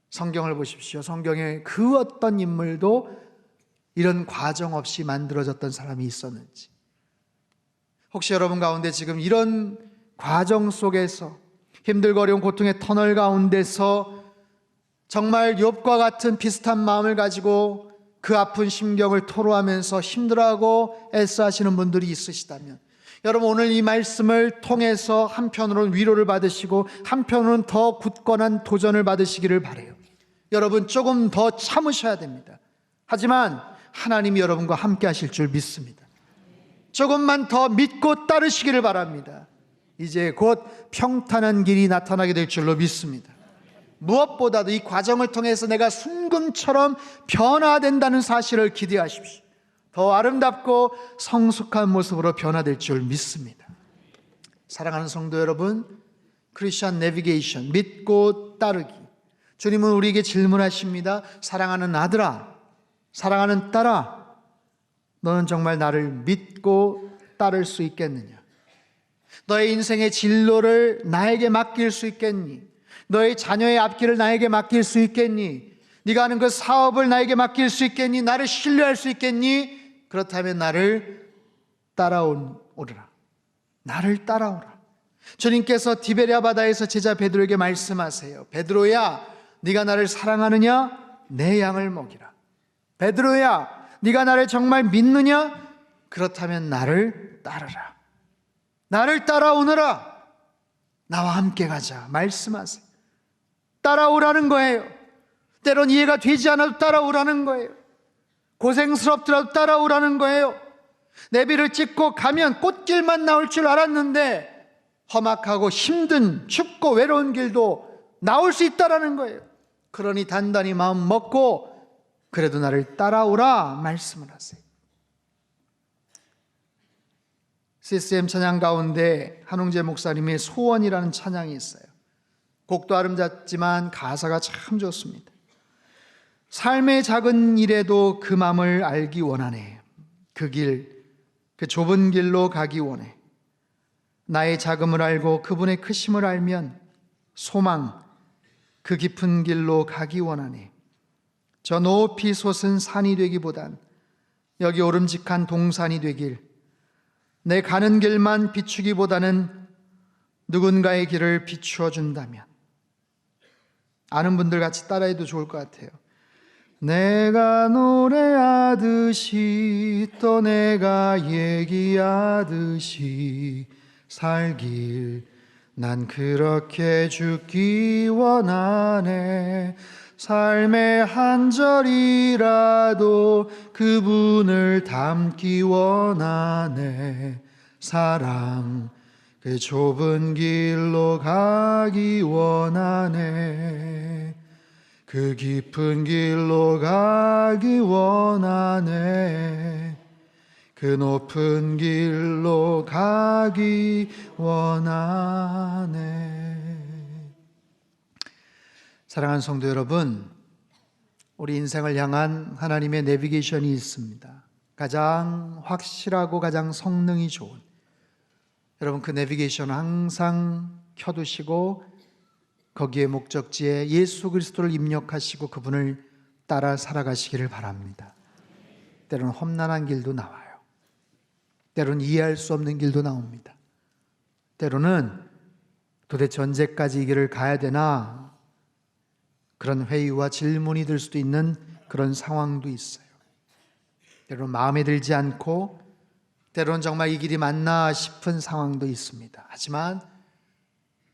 성경을 보십시오. 성경에 그 어떤 인물도 이런 과정 없이 만들어졌던 사람이 있었는지. 혹시 여러분 가운데 지금 이런 과정 속에서 힘들고 어려운 고통의 터널 가운데서 정말 욥과 같은 비슷한 마음을 가지고 그 아픈 심경을 토로하면서 힘들어하고 애써하시는 분들이 있으시다면, 여러분 오늘 이 말씀을 통해서 한편으로는 위로를 받으시고 한편으로는 더 굳건한 도전을 받으시기를 바라요. 여러분 조금 더 참으셔야 됩니다. 하지만 하나님이 여러분과 함께 하실 줄 믿습니다. 조금만 더 믿고 따르시기를 바랍니다. 이제 곧 평탄한 길이 나타나게 될 줄로 믿습니다. 무엇보다도 이 과정을 통해서 내가 순금처럼 변화된다는 사실을 기대하십시오. 더 아름답고 성숙한 모습으로 변화될 줄 믿습니다. 사랑하는 성도 여러분, 크리스천 내비게이션, 믿고 따르기, 주님은 우리에게 질문하십니다. 사랑하는 아들아, 사랑하는 딸아, 너는 정말 나를 믿고 따를 수 있겠느냐? 너의 인생의 진로를 나에게 맡길 수 있겠니? 너의 자녀의 앞길을 나에게 맡길 수 있겠니? 네가 하는 그 사업을 나에게 맡길 수 있겠니? 나를 신뢰할 수 있겠니? 그렇다면 나를 따라오라. 나를 따라오라. 주님께서 디베랴 바다에서 제자 베드로에게 말씀하세요. 베드로야, 네가 나를 사랑하느냐? 내 양을 먹이라. 베드로야, 네가 나를 정말 믿느냐? 그렇다면 나를 따르라. 나를 따라오너라. 나와 함께 가자. 말씀하세요. 따라오라는 거예요. 때론 이해가 되지 않아도 따라오라는 거예요. 고생스럽더라도 따라오라는 거예요. 내비를 찍고 가면 꽃길만 나올 줄 알았는데 험악하고 힘든 춥고 외로운 길도 나올 수 있다라는 거예요. 그러니 단단히 마음 먹고 그래도 나를 따라오라 말씀을 하세요. CCM 찬양 가운데 한웅재 목사님의 소원이라는 찬양이 있어요. 곡도 아름답지만 가사가 참 좋습니다. 삶의 작은 일에도 그 마음을 알기 원하네. 그 길, 그 좁은 길로 가기 원해. 나의 작음을 알고 그분의 크심을 알면 소망, 그 깊은 길로 가기 원하네. 저 높이 솟은 산이 되기보단 여기 오름직한 동산이 되길, 내 가는 길만 비추기보다는 누군가의 길을 비추어 준다면, 아는 분들 같이 따라해도 좋을 것 같아요. 내가 노래하듯이 또 내가 얘기하듯이 살길, 난 그렇게 죽기 원하네. 삶의 한 절이라도 그분을 담기 원하네. 사랑, 그 좁은 길로 가기 원하네. 그 깊은 길로 가기 원하네. 그 높은 길로 가기 원하네. 사랑하는 성도 여러분, 우리 인생을 향한 하나님의 내비게이션이 있습니다. 가장 확실하고 가장 성능이 좋은, 여러분 그 내비게이션을 항상 켜두시고 거기에 목적지에 예수 그리스도를 입력하시고 그분을 따라 살아가시기를 바랍니다. 때로는 험난한 길도 나와요. 때로는 이해할 수 없는 길도 나옵니다. 때로는 도대체 언제까지 이 길을 가야 되나, 그런 회의와 질문이 들 수도 있는 그런 상황도 있어요. 때로는 마음에 들지 않고, 때로는 정말 이 길이 맞나 싶은 상황도 있습니다. 하지만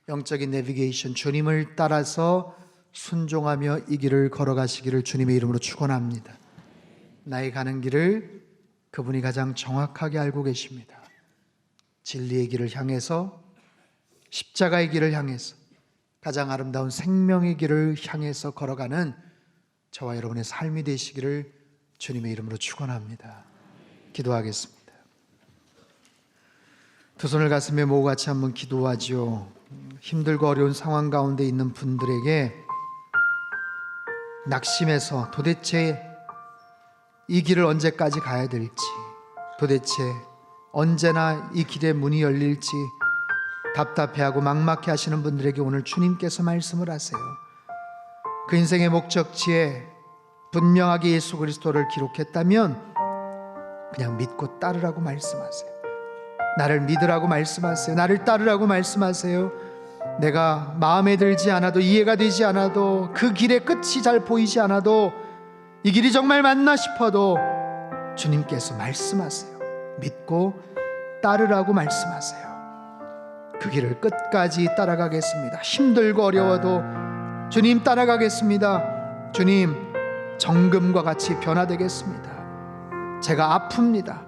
영적인 내비게이션, 주님을 따라서 순종하며 이 길을 걸어가시기를 주님의 이름으로 축원합니다. 나의 가는 길을 그분이 가장 정확하게 알고 계십니다. 진리의 길을 향해서, 십자가의 길을 향해서, 가장 아름다운 생명의 길을 향해서 걸어가는 저와 여러분의 삶이 되시기를 주님의 이름으로 축원합니다. 기도하겠습니다. 두 손을 가슴에 모으고 같이 한번 기도하죠. 힘들고 어려운 상황 가운데 있는 분들에게 낙심해서 도대체 이 길을 언제까지 가야 될지, 도대체 언제나 이 길의 문이 열릴지 답답해하고 막막해 하시는 분들에게 오늘 주님께서 말씀을 하세요. 그 인생의 목적지에 분명하게 예수 그리스도를 기록했다면 그냥 믿고 따르라고 말씀하세요. 나를 믿으라고 말씀하세요. 나를 따르라고 말씀하세요. 내가 마음에 들지 않아도, 이해가 되지 않아도, 그 길의 끝이 잘 보이지 않아도, 이 길이 정말 맞나 싶어도 주님께서 말씀하세요. 믿고 따르라고 말씀하세요. 그 길을 끝까지 따라가겠습니다. 힘들고 어려워도 주님 따라가겠습니다. 주님, 정금과 같이 변화되겠습니다. 제가 아픕니다.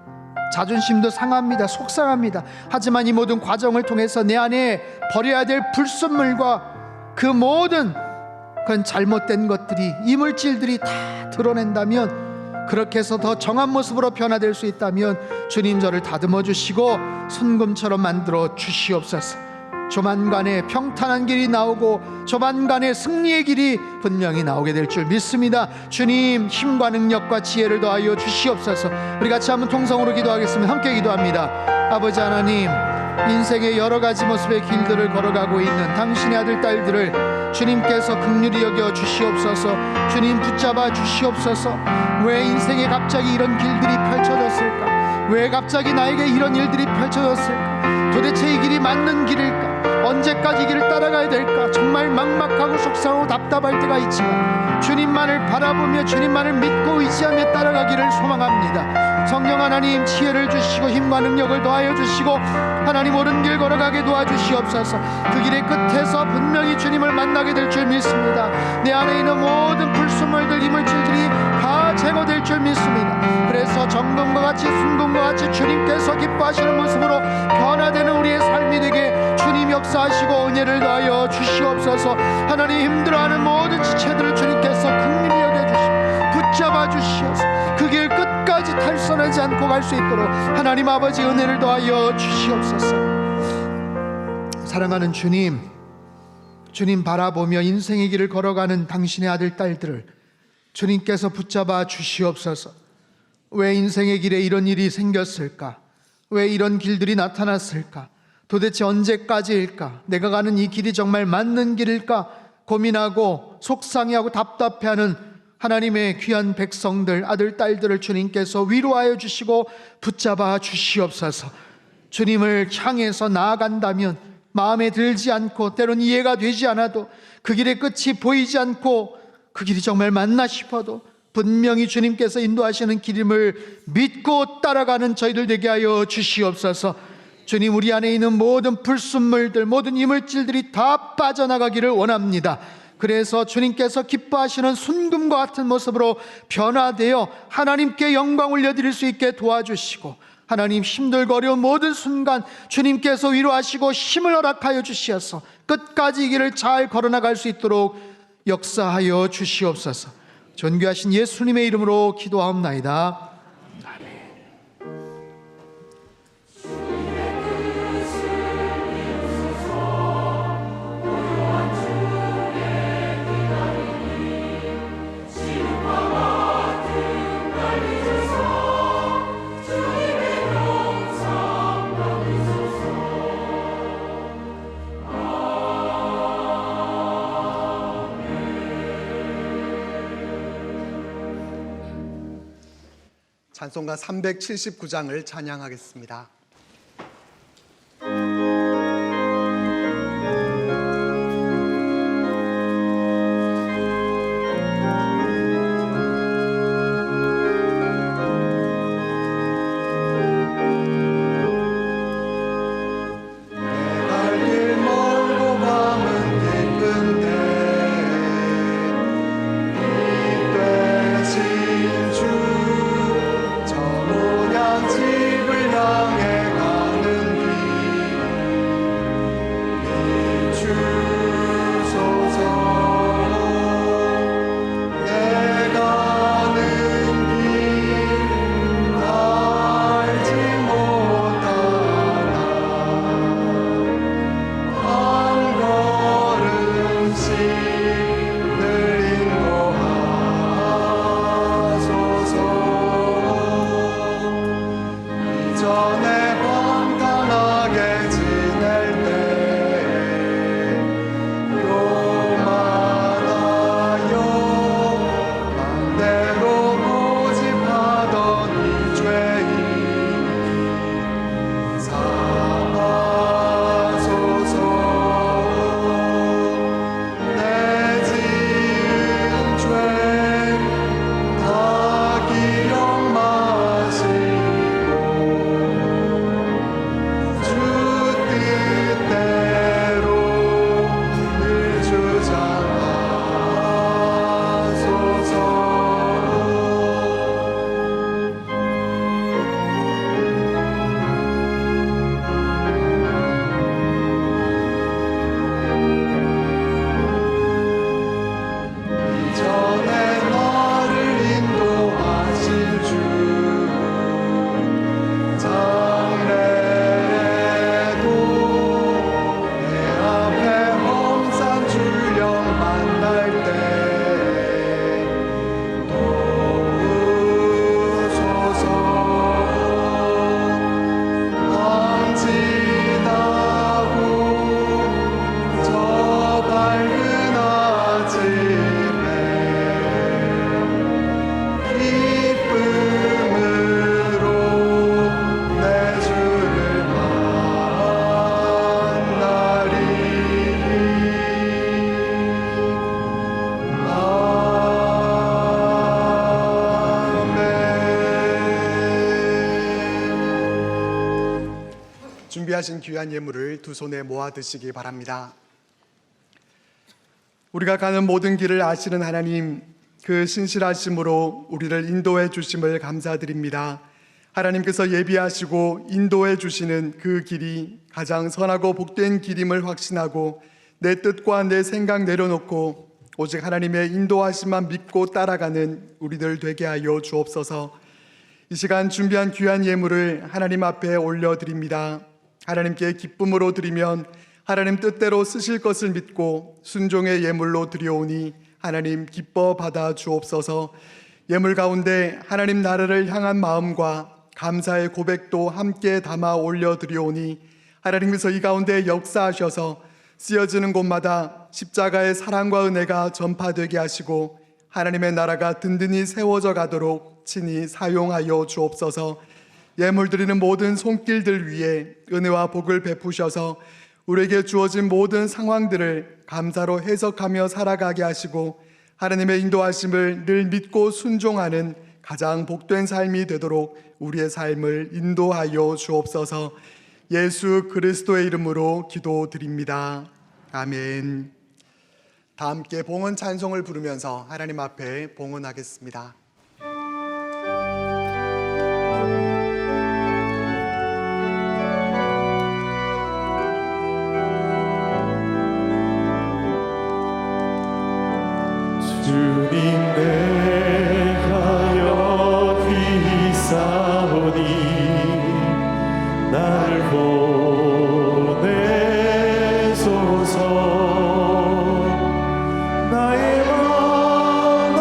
자존심도 상합니다. 속상합니다. 하지만 이 모든 과정을 통해서 내 안에 버려야 될 불순물과 그 모든 그런 잘못된 것들이, 이물질들이 다 드러낸다면, 그렇게 해서 더 정한 모습으로 변화될 수 있다면 주님 저를 다듬어 주시고 순금처럼 만들어 주시옵소서. 조만간에 평탄한 길이 나오고 조만간에 승리의 길이 분명히 나오게 될 줄 믿습니다. 주님, 힘과 능력과 지혜를 더하여 주시옵소서. 우리 같이 한번 통성으로 기도하겠습니다. 함께 기도합니다. 아버지 하나님, 인생의 여러 가지 모습의 길들을 걸어가고 있는 당신의 아들 딸들을 주님께서 긍휼히 여겨 주시옵소서. 주님, 붙잡아 주시옵소서. 왜 인생에 갑자기 이런 길들이 펼쳐졌을까? 왜 갑자기 나에게 이런 일들이 펼쳐졌을까? 도대체 이 길이 맞는 길일까? 언제까지 이 길을 따라가야 될까? 정말 막막하고 속상하고 답답할 때가 있지만 주님만을 바라보며 주님만을 믿고 의지하며 따라가기를 소망합니다. 성령 하나님, 지혜를 주시고 힘과 능력을 더하여 주시고 하나님, 옳은 길 걸어가게 도와주시옵소서. 그 길의 끝에서 분명히 주님을 만나게 될 줄 믿습니다. 내 안에 있는 모든 불순물들, 이물질들이 다 제거될 줄 믿습니다. 그래서 정금과 같이 순금과 같이 주님께서 기뻐하시는 모습으로 변화되는 우리의 삶이 되게 주님 역사하시고 은혜를 더하여 주시옵소서. 하나님, 힘들어하는 모든 지체들을 주님께서 긍휼히 여겨주시고 붙잡아 주시옵소서. 그 길 끝까지 탈선하지 않고 갈 수 있도록 하나님 아버지 은혜를 더하여 주시옵소서. 사랑하는 주님, 주님 바라보며 인생의 길을 걸어가는 당신의 아들 딸들을 주님께서 붙잡아 주시옵소서. 왜 인생의 길에 이런 일이 생겼을까? 왜 이런 길들이 나타났을까? 도대체 언제까지일까? 내가 가는 이 길이 정말 맞는 길일까? 고민하고 속상해하고 답답해하는 하나님의 귀한 백성들, 아들 딸들을 주님께서 위로하여 주시고 붙잡아 주시옵소서. 주님을 향해서 나아간다면 마음에 들지 않고 때론 이해가 되지 않아도 그 길의 끝이 보이지 않고 그 길이 정말 맞나 싶어도 분명히 주님께서 인도하시는 길임을 믿고 따라가는 저희들 되게 하여 주시옵소서. 주님, 우리 안에 있는 모든 불순물들, 모든 이물질들이 다 빠져나가기를 원합니다. 그래서 주님께서 기뻐하시는 순금과 같은 모습으로 변화되어 하나님께 영광 올려드릴 수 있게 도와주시고, 하나님, 힘들고 어려운 모든 순간 주님께서 위로하시고 힘을 허락하여 주시어서 끝까지 이 길을 잘 걸어나갈 수 있도록 역사하여 주시옵소서. 존귀하신 예수님의 이름으로 기도하옵나이다. 찬송가 379장을 찬양하겠습니다. 집을 향해 준비하신 귀한 예물을 두 손에 모아 드시기 바랍니다. 우리가 가는 모든 길을 아시는 하나님, 그 신실하심으로 우리를 인도해 주심을 감사드립니다. 하나님께서 예비하시고 인도해 주시는 그 길이 가장 선하고 복된 길임을 확신하고 내 뜻과 내 생각 내려놓고 오직 하나님의 인도하심만 믿고 따라가는 우리들 되게 하여 주옵소서. 이 시간 준비한 귀한 예물을 하나님 앞에 올려드립니다. 하나님께 기쁨으로 드리면 하나님 뜻대로 쓰실 것을 믿고 순종의 예물로 드려오니 하나님 기뻐 받아 주옵소서. 예물 가운데 하나님 나라를 향한 마음과 감사의 고백도 함께 담아 올려드리오니 하나님께서 이 가운데 역사하셔서 쓰여지는 곳마다 십자가의 사랑과 은혜가 전파되게 하시고 하나님의 나라가 든든히 세워져 가도록 친히 사용하여 주옵소서. 예물 드리는 모든 손길들 위에 은혜와 복을 베푸셔서 우리에게 주어진 모든 상황들을 감사로 해석하며 살아가게 하시고 하나님의 인도하심을 늘 믿고 순종하는 가장 복된 삶이 되도록 우리의 삶을 인도하여 주옵소서. 예수 그리스도의 이름으로 기도드립니다. 아멘. 다 함께 봉헌 찬송을 부르면서 하나님 앞에 봉헌하겠습니다. 주님 내가 여기 있사오니 나를 보내소서. 나의 마음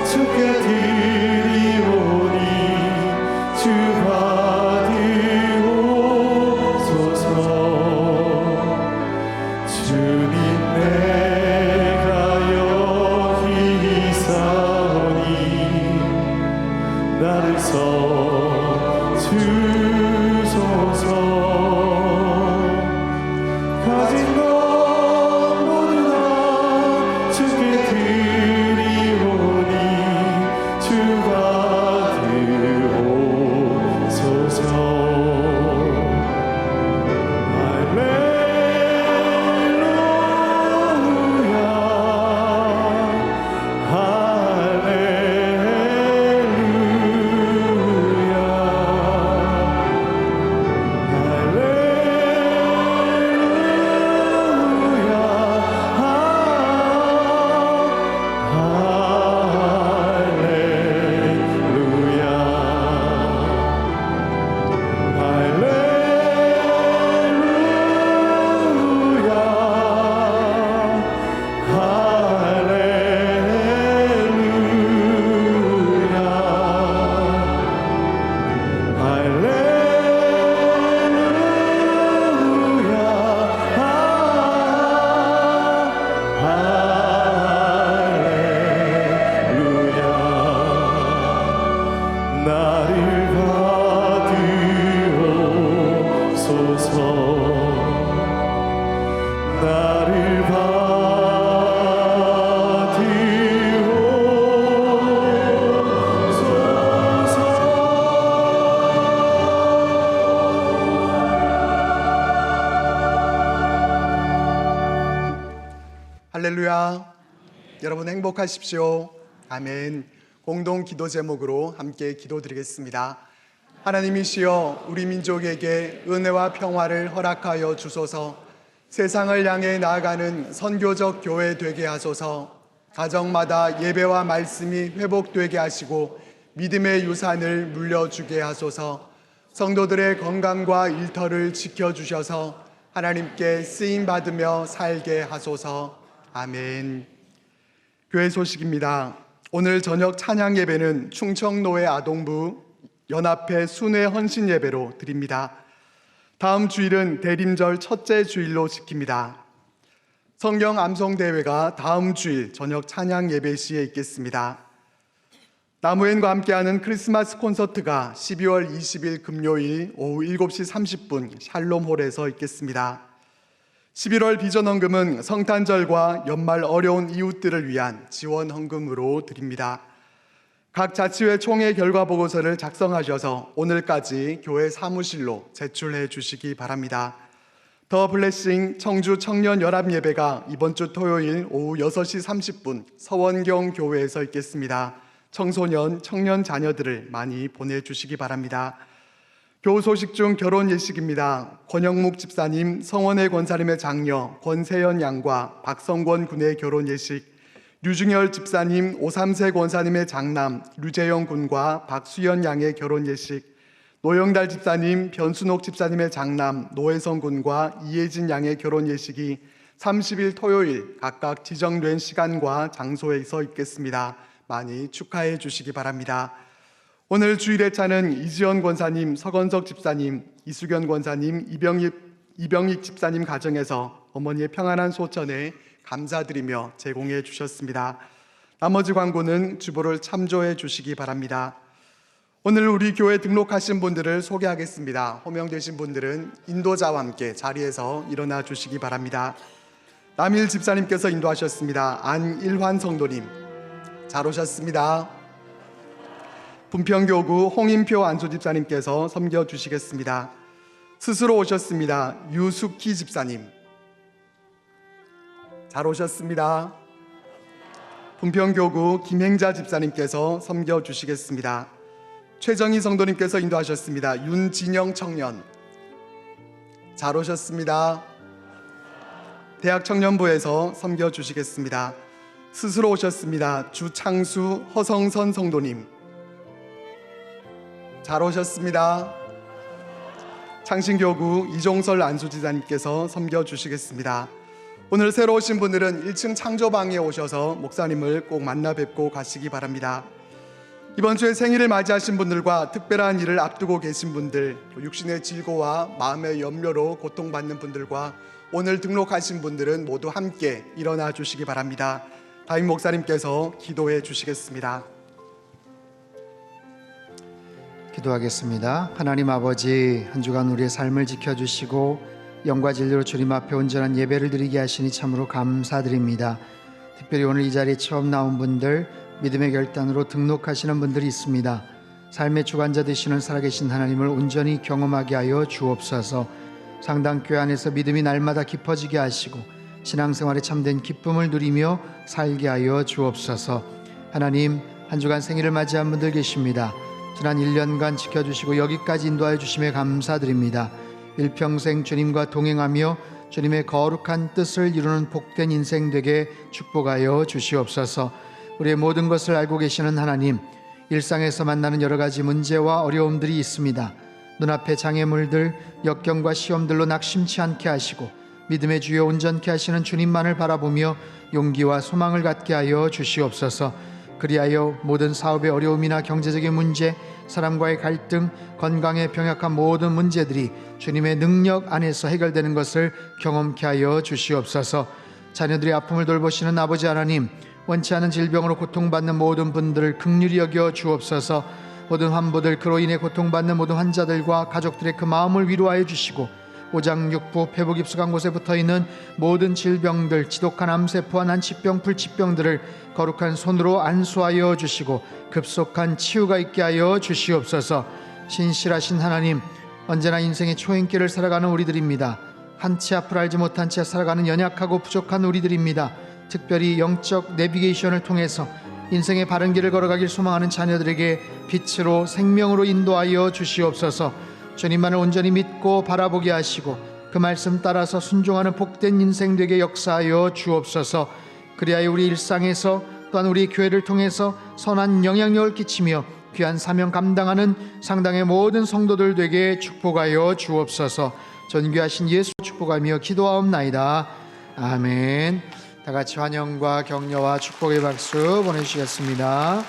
주께 드리오니 주 받으옵소서. 주님 내가 여기 있사오니 나를 서 주소서. 가진 것 모두 다 주께 드리오니 주 받으옵소서. 할렐루야. 여러분 행복하십시오. 아멘. 공동 기도 제목으로 함께 기도드리겠습니다. 하나님이시여, 우리 민족에게 은혜와 평화를 허락하여 주소서. 세상을 향해 나아가는 선교적 교회 되게 하소서. 가정마다 예배와 말씀이 회복되게 하시고 믿음의 유산을 물려주게 하소서. 성도들의 건강과 일터를 지켜주셔서 하나님께 쓰임받으며 살게 하소서. 아멘. 교회 소식입니다. 오늘 저녁 찬양 예배는 충청노회 아동부 연합회 순회 헌신 예배로 드립니다. 다음 주일은 대림절 첫째 주일로 지킵니다. 성경 암송 대회가 다음 주일 저녁 찬양 예배 시에 있겠습니다. 나무엔과 함께하는 크리스마스 콘서트가 12월 20일 금요일 오후 7시 30분 샬롬홀에서 있겠습니다. 11월 비전 헌금은 성탄절과 연말 어려운 이웃들을 위한 지원 헌금으로 드립니다. 각 자치회 총회 결과 보고서를 작성하셔서 오늘까지 교회 사무실로 제출해 주시기 바랍니다. 더 블레싱 청주 청년 연합 예배가 이번 주 토요일 오후 6시 30분 서원경 교회에서 있겠습니다. 청소년, 청년 자녀들을 많이 보내주시기 바랍니다. 교우 소식 중 결혼 예식입니다. 권영묵 집사님, 성원혜 권사님의 장녀 권세연 양과 박성권 군의 결혼 예식, 류중열 집사님, 오삼세 권사님의 장남 류재영 군과 박수연 양의 결혼 예식, 노영달 집사님, 변순옥 집사님의 장남 노혜성 군과 이혜진 양의 결혼 예식이 30일 토요일 각각 지정된 시간과 장소에서 있겠습니다. 많이 축하해 주시기 바랍니다. 오늘 주일의 차는 이지연 권사님, 서건석 집사님, 이수견 권사님, 이병익 집사님 가정에서 어머니의 평안한 소천에 감사드리며 제공해 주셨습니다. 나머지 광고는 주보를 참조해 주시기 바랍니다. 오늘 우리 교회 등록하신 분들을 소개하겠습니다. 호명되신 분들은 인도자와 함께 자리에서 일어나 주시기 바랍니다. 남일 집사님께서 인도하셨습니다. 안일환 성도님 잘 오셨습니다. 분평교구 홍인표 안수 집사님께서 섬겨주시겠습니다. 스스로 오셨습니다. 유숙희 집사님 잘 오셨습니다. 분평교구 김행자 집사님께서 섬겨주시겠습니다. 최정희 성도님께서 인도하셨습니다. 윤진영 청년 잘 오셨습니다. 대학청년부에서 섬겨주시겠습니다. 스스로 오셨습니다. 주창수 허성선 성도님 잘 오셨습니다. 창신교구 이종설 안수지사님께서 섬겨주시겠습니다. 오늘 새로 오신 분들은 1층 창조방에 오셔서 목사님을 꼭 만나 뵙고 가시기 바랍니다. 이번 주에 생일을 맞이하신 분들과 특별한 일을 앞두고 계신 분들, 육신의 질고와 마음의 염려로 고통받는 분들과 오늘 등록하신 분들은 모두 함께 일어나 주시기 바랍니다. 담임 목사님께서 기도해 주시겠습니다. 기도하겠습니다. 하나님 아버지, 한 주간 우리의 삶을 지켜주시고 영과 진리로 주님 앞에 온전한 예배를 드리게 하시니 참으로 감사드립니다. 특별히 오늘 이 자리에 처음 나온 분들, 믿음의 결단으로 등록하시는 분들이 있습니다. 삶의 주관자 되시는 살아계신 하나님을 온전히 경험하게 하여 주옵소서. 상당교회 안에서 믿음이 날마다 깊어지게 하시고 신앙생활에 참된 기쁨을 누리며 살게 하여 주옵소서. 하나님, 한 주간 생일을 맞이한 분들 계십니다. 지난 1년간 지켜주시고 여기까지 인도하여 주심에 감사드립니다. 일평생 주님과 동행하며 주님의 거룩한 뜻을 이루는 복된 인생 되게 축복하여 주시옵소서. 우리의 모든 것을 알고 계시는 하나님, 일상에서 만나는 여러 가지 문제와 어려움들이 있습니다. 눈앞의 장애물들, 역경과 시험들로 낙심치 않게 하시고 믿음의 주여 온전케 하시는 주님만을 바라보며 용기와 소망을 갖게 하여 주시옵소서. 그리하여 모든 사업의 어려움이나 경제적인 문제, 사람과의 갈등, 건강에 병약한 모든 문제들이 주님의 능력 안에서 해결되는 것을 경험케 하여 주시옵소서. 자녀들의 아픔을 돌보시는 아버지 하나님, 원치 않은 질병으로 고통받는 모든 분들을 긍휼히 여겨 주옵소서. 모든 환부들, 그로 인해 고통받는 모든 환자들과 가족들의 그 마음을 위로하여 주시고 오장육부, 폐부 깊숙한 곳에 붙어있는 모든 질병들, 지독한 암세포와 난치병, 불치병들을 거룩한 손으로 안수하여 주시고 급속한 치유가 있게 하여 주시옵소서. 신실하신 하나님, 언제나 인생의 초행길을 살아가는 우리들입니다. 한 치 앞을 알지 못한 채 살아가는 연약하고 부족한 우리들입니다. 특별히 영적 내비게이션을 통해서 인생의 바른 길을 걸어가길 소망하는 자녀들에게 빛으로 생명으로 인도하여 주시옵소서. 주님만을 온전히 믿고 바라보게 하시고 그 말씀 따라서 순종하는 복된 인생 되게 역사하여 주옵소서. 그리하여 우리 일상에서 또한 우리 교회를 통해서 선한 영향력을 끼치며 귀한 사명 감당하는 상당의 모든 성도들 되게 축복하여 주옵소서. 존귀하신 예수 축복하며 기도하옵나이다. 아멘. 다 같이 환영과 격려와 축복의 박수 보내주시겠습니다.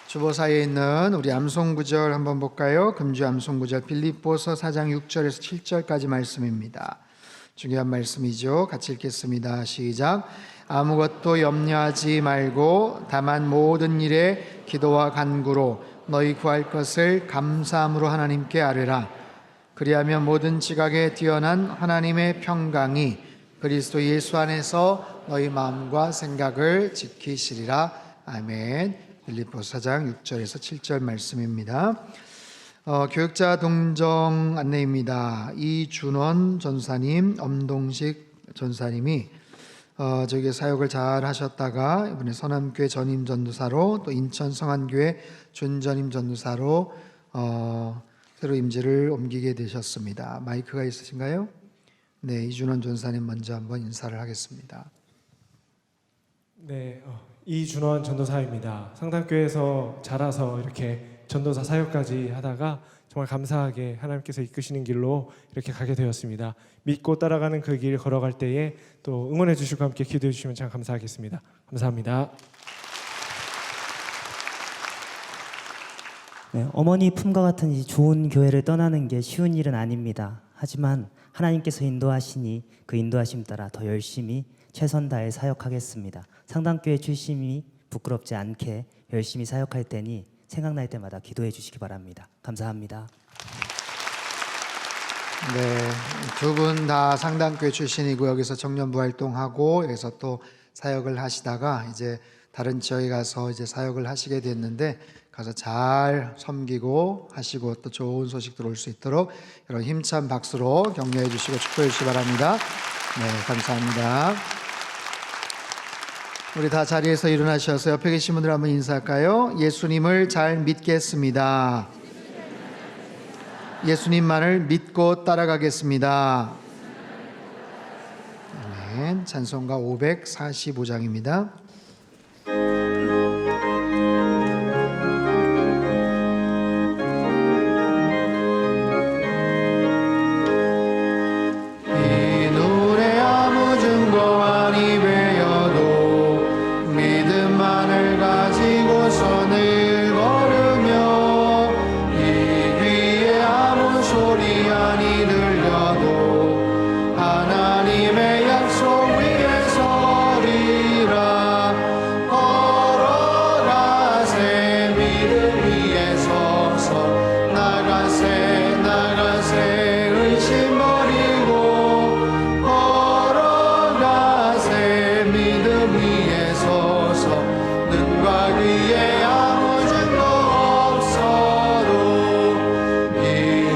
주보사에 있는 우리 암송구절 한번 볼까요? 금주 암송구절 빌립보서 4장 6절에서 7절까지 말씀입니다. 중요한 말씀이죠. 같이 읽겠습니다. 시작. 아무것도 염려하지 말고 다만 모든 일에 기도와 간구로 너희 구할 것을 감사함으로 하나님께 아뢰라. 그리하면 모든 지각에 뛰어난 하나님의 평강이 그리스도 예수 안에서 너희 마음과 생각을 지키시리라. 아멘. 빌립보서 4장 6절에서 7절 말씀입니다. 교육자 동정 안내입니다. 이준원 전사님, 엄동식 전사님이 저기 사역을 잘 하셨다가 이번에 서남교회 전임 전도사로 또 인천 성안교회 준전임 전도사로 새로 임지를 옮기게 되셨습니다. 마이크가 있으신가요? 네, 이준원 전사님 먼저 한번 인사를 하겠습니다. 네, 이준원 전도사입니다. 상담교회에서 자라서 이렇게 전도사 사역까지 하다가 정말 감사하게 하나님께서 이끄시는 길로 이렇게 가게 되었습니다. 믿고 따라가는 그 길 걸어갈 때에 또 응원해 주시고 함께 기도해 주시면 참 감사하겠습니다. 감사합니다. 네, 어머니 품과 같은 이 좋은 교회를 떠나는 게 쉬운 일은 아닙니다. 하지만 하나님께서 인도하시니 그 인도하심 따라 더 열심히 최선 다해 사역하겠습니다. 상담교회 출신이 부끄럽지 않게 열심히 사역할 테니 생각날 때마다 기도해 주시기 바랍니다. 감사합니다. 네, 두 분 다 상담교회 출신이고 여기서 청년부 활동하고 여기서 또 사역을 하시다가 이제 다른 지역에 가서 이제 사역을 하시게 됐는데 가서 잘 섬기고 하시고 또 좋은 소식 들어올 수 있도록 여러분 힘찬 박수로 격려해 주시고 축복해 주시기 바랍니다. 네, 감사합니다. 우리 다 자리에서 일어나셔서 옆에 계신 분들 한번 인사할까요? 예수님을 잘 믿겠습니다. 예수님만을 믿고 따라가겠습니다. 아멘. 찬송가 545장입니다. 이 노래 아무 증거 아니 되어도 믿음만을 가지고서 늘 걸으며 이 귀에 아무 소리 아니 들려도 하나님의 약속 위에 서리라. 걸어가세 믿음 위에 서서 나가세 나가세 의심 버리고 걸어가세 믿음 위에 서서 눈과 귀에 아무 증거 없어도 이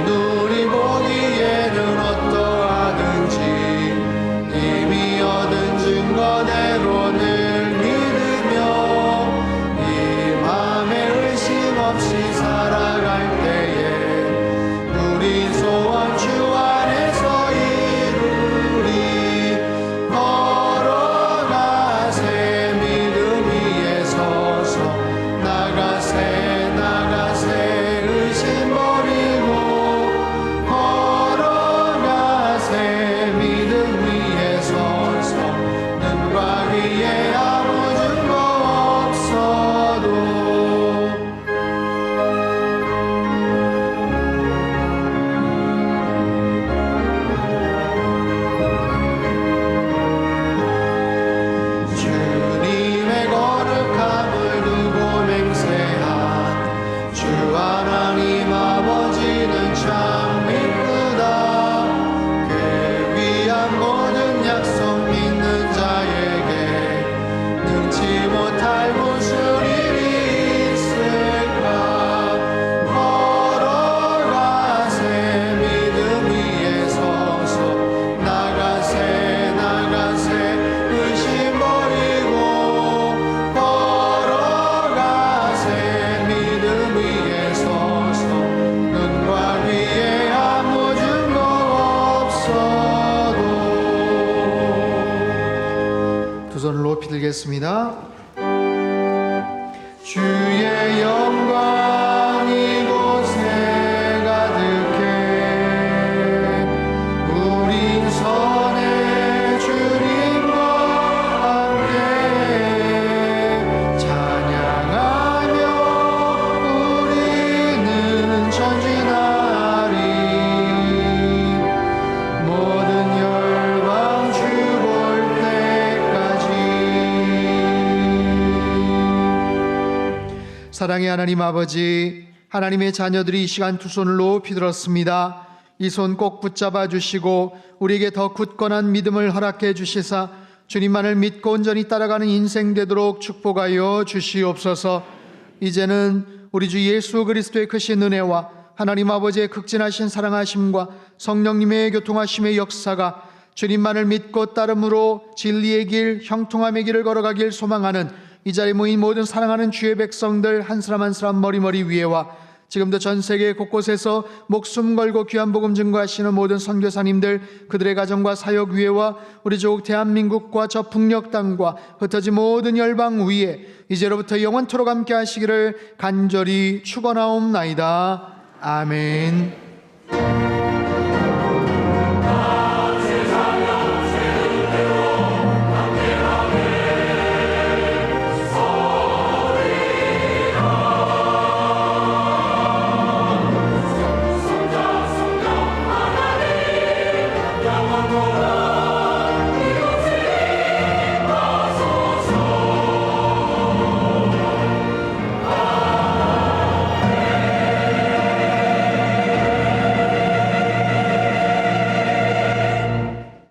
눈이 보기에는 어떠하든지 이미 얻은 증거대로 늘 믿으며 이 맘에 의심 없이 살아갈 때에 우리 소원 주 안에서 이루리. 걸어가세 믿음 위에 서서 나가세 나가세 의심 버리고 걸어가세 믿음 위에 서서 눈과 귀에 아무 증거 없어도 주님의 거룩함을 두고 맹세한 주 하나님 아버지는 참 믿으다. 그 위한 모든 약속 믿는 자에게 능치 못할 무슨 일이 있을까. 걸어가세 믿음 위에 서서 나가세 나가세 의심 버리고 걸어가세 믿음 위에 서서 눈과 귀에 아무 증거 없어도. 두 손을 높이 들겠습니다. 주의 영광 이곳에 가득해 우린 선의 주님과 함께 찬양하며 우리는 전진하리. 모든 열방 주 볼 때까지. 사랑의 하나님 아버지, 하나님의 자녀들이 이 시간 두 손을 높이 들었습니다. 이 손 꼭 붙잡아 주시고 우리에게 더 굳건한 믿음을 허락해 주시사 주님만을 믿고 온전히 따라가는 인생 되도록 축복하여 주시옵소서. 이제는 우리 주 예수 그리스도의 크신 은혜와 하나님 아버지의 극진하신 사랑하심과 성령님의 교통하심의 역사가 주님만을 믿고 따름으로 진리의 길, 형통함의 길을 걸어가길 소망하는 이 자리에 모인 모든 사랑하는 주의 백성들 한 사람 한 사람 머리머리 위에와 지금도 전 세계 곳곳에서 목숨 걸고 귀한 복음 증거하시는 모든 선교사님들, 그들의 가정과 사역 위에와 우리 조국 대한민국과 저 북녘 땅과 흩어진 모든 열방 위에 이제로부터 영원토록 함께 하시기를 간절히 축원하옵나이다. 아멘.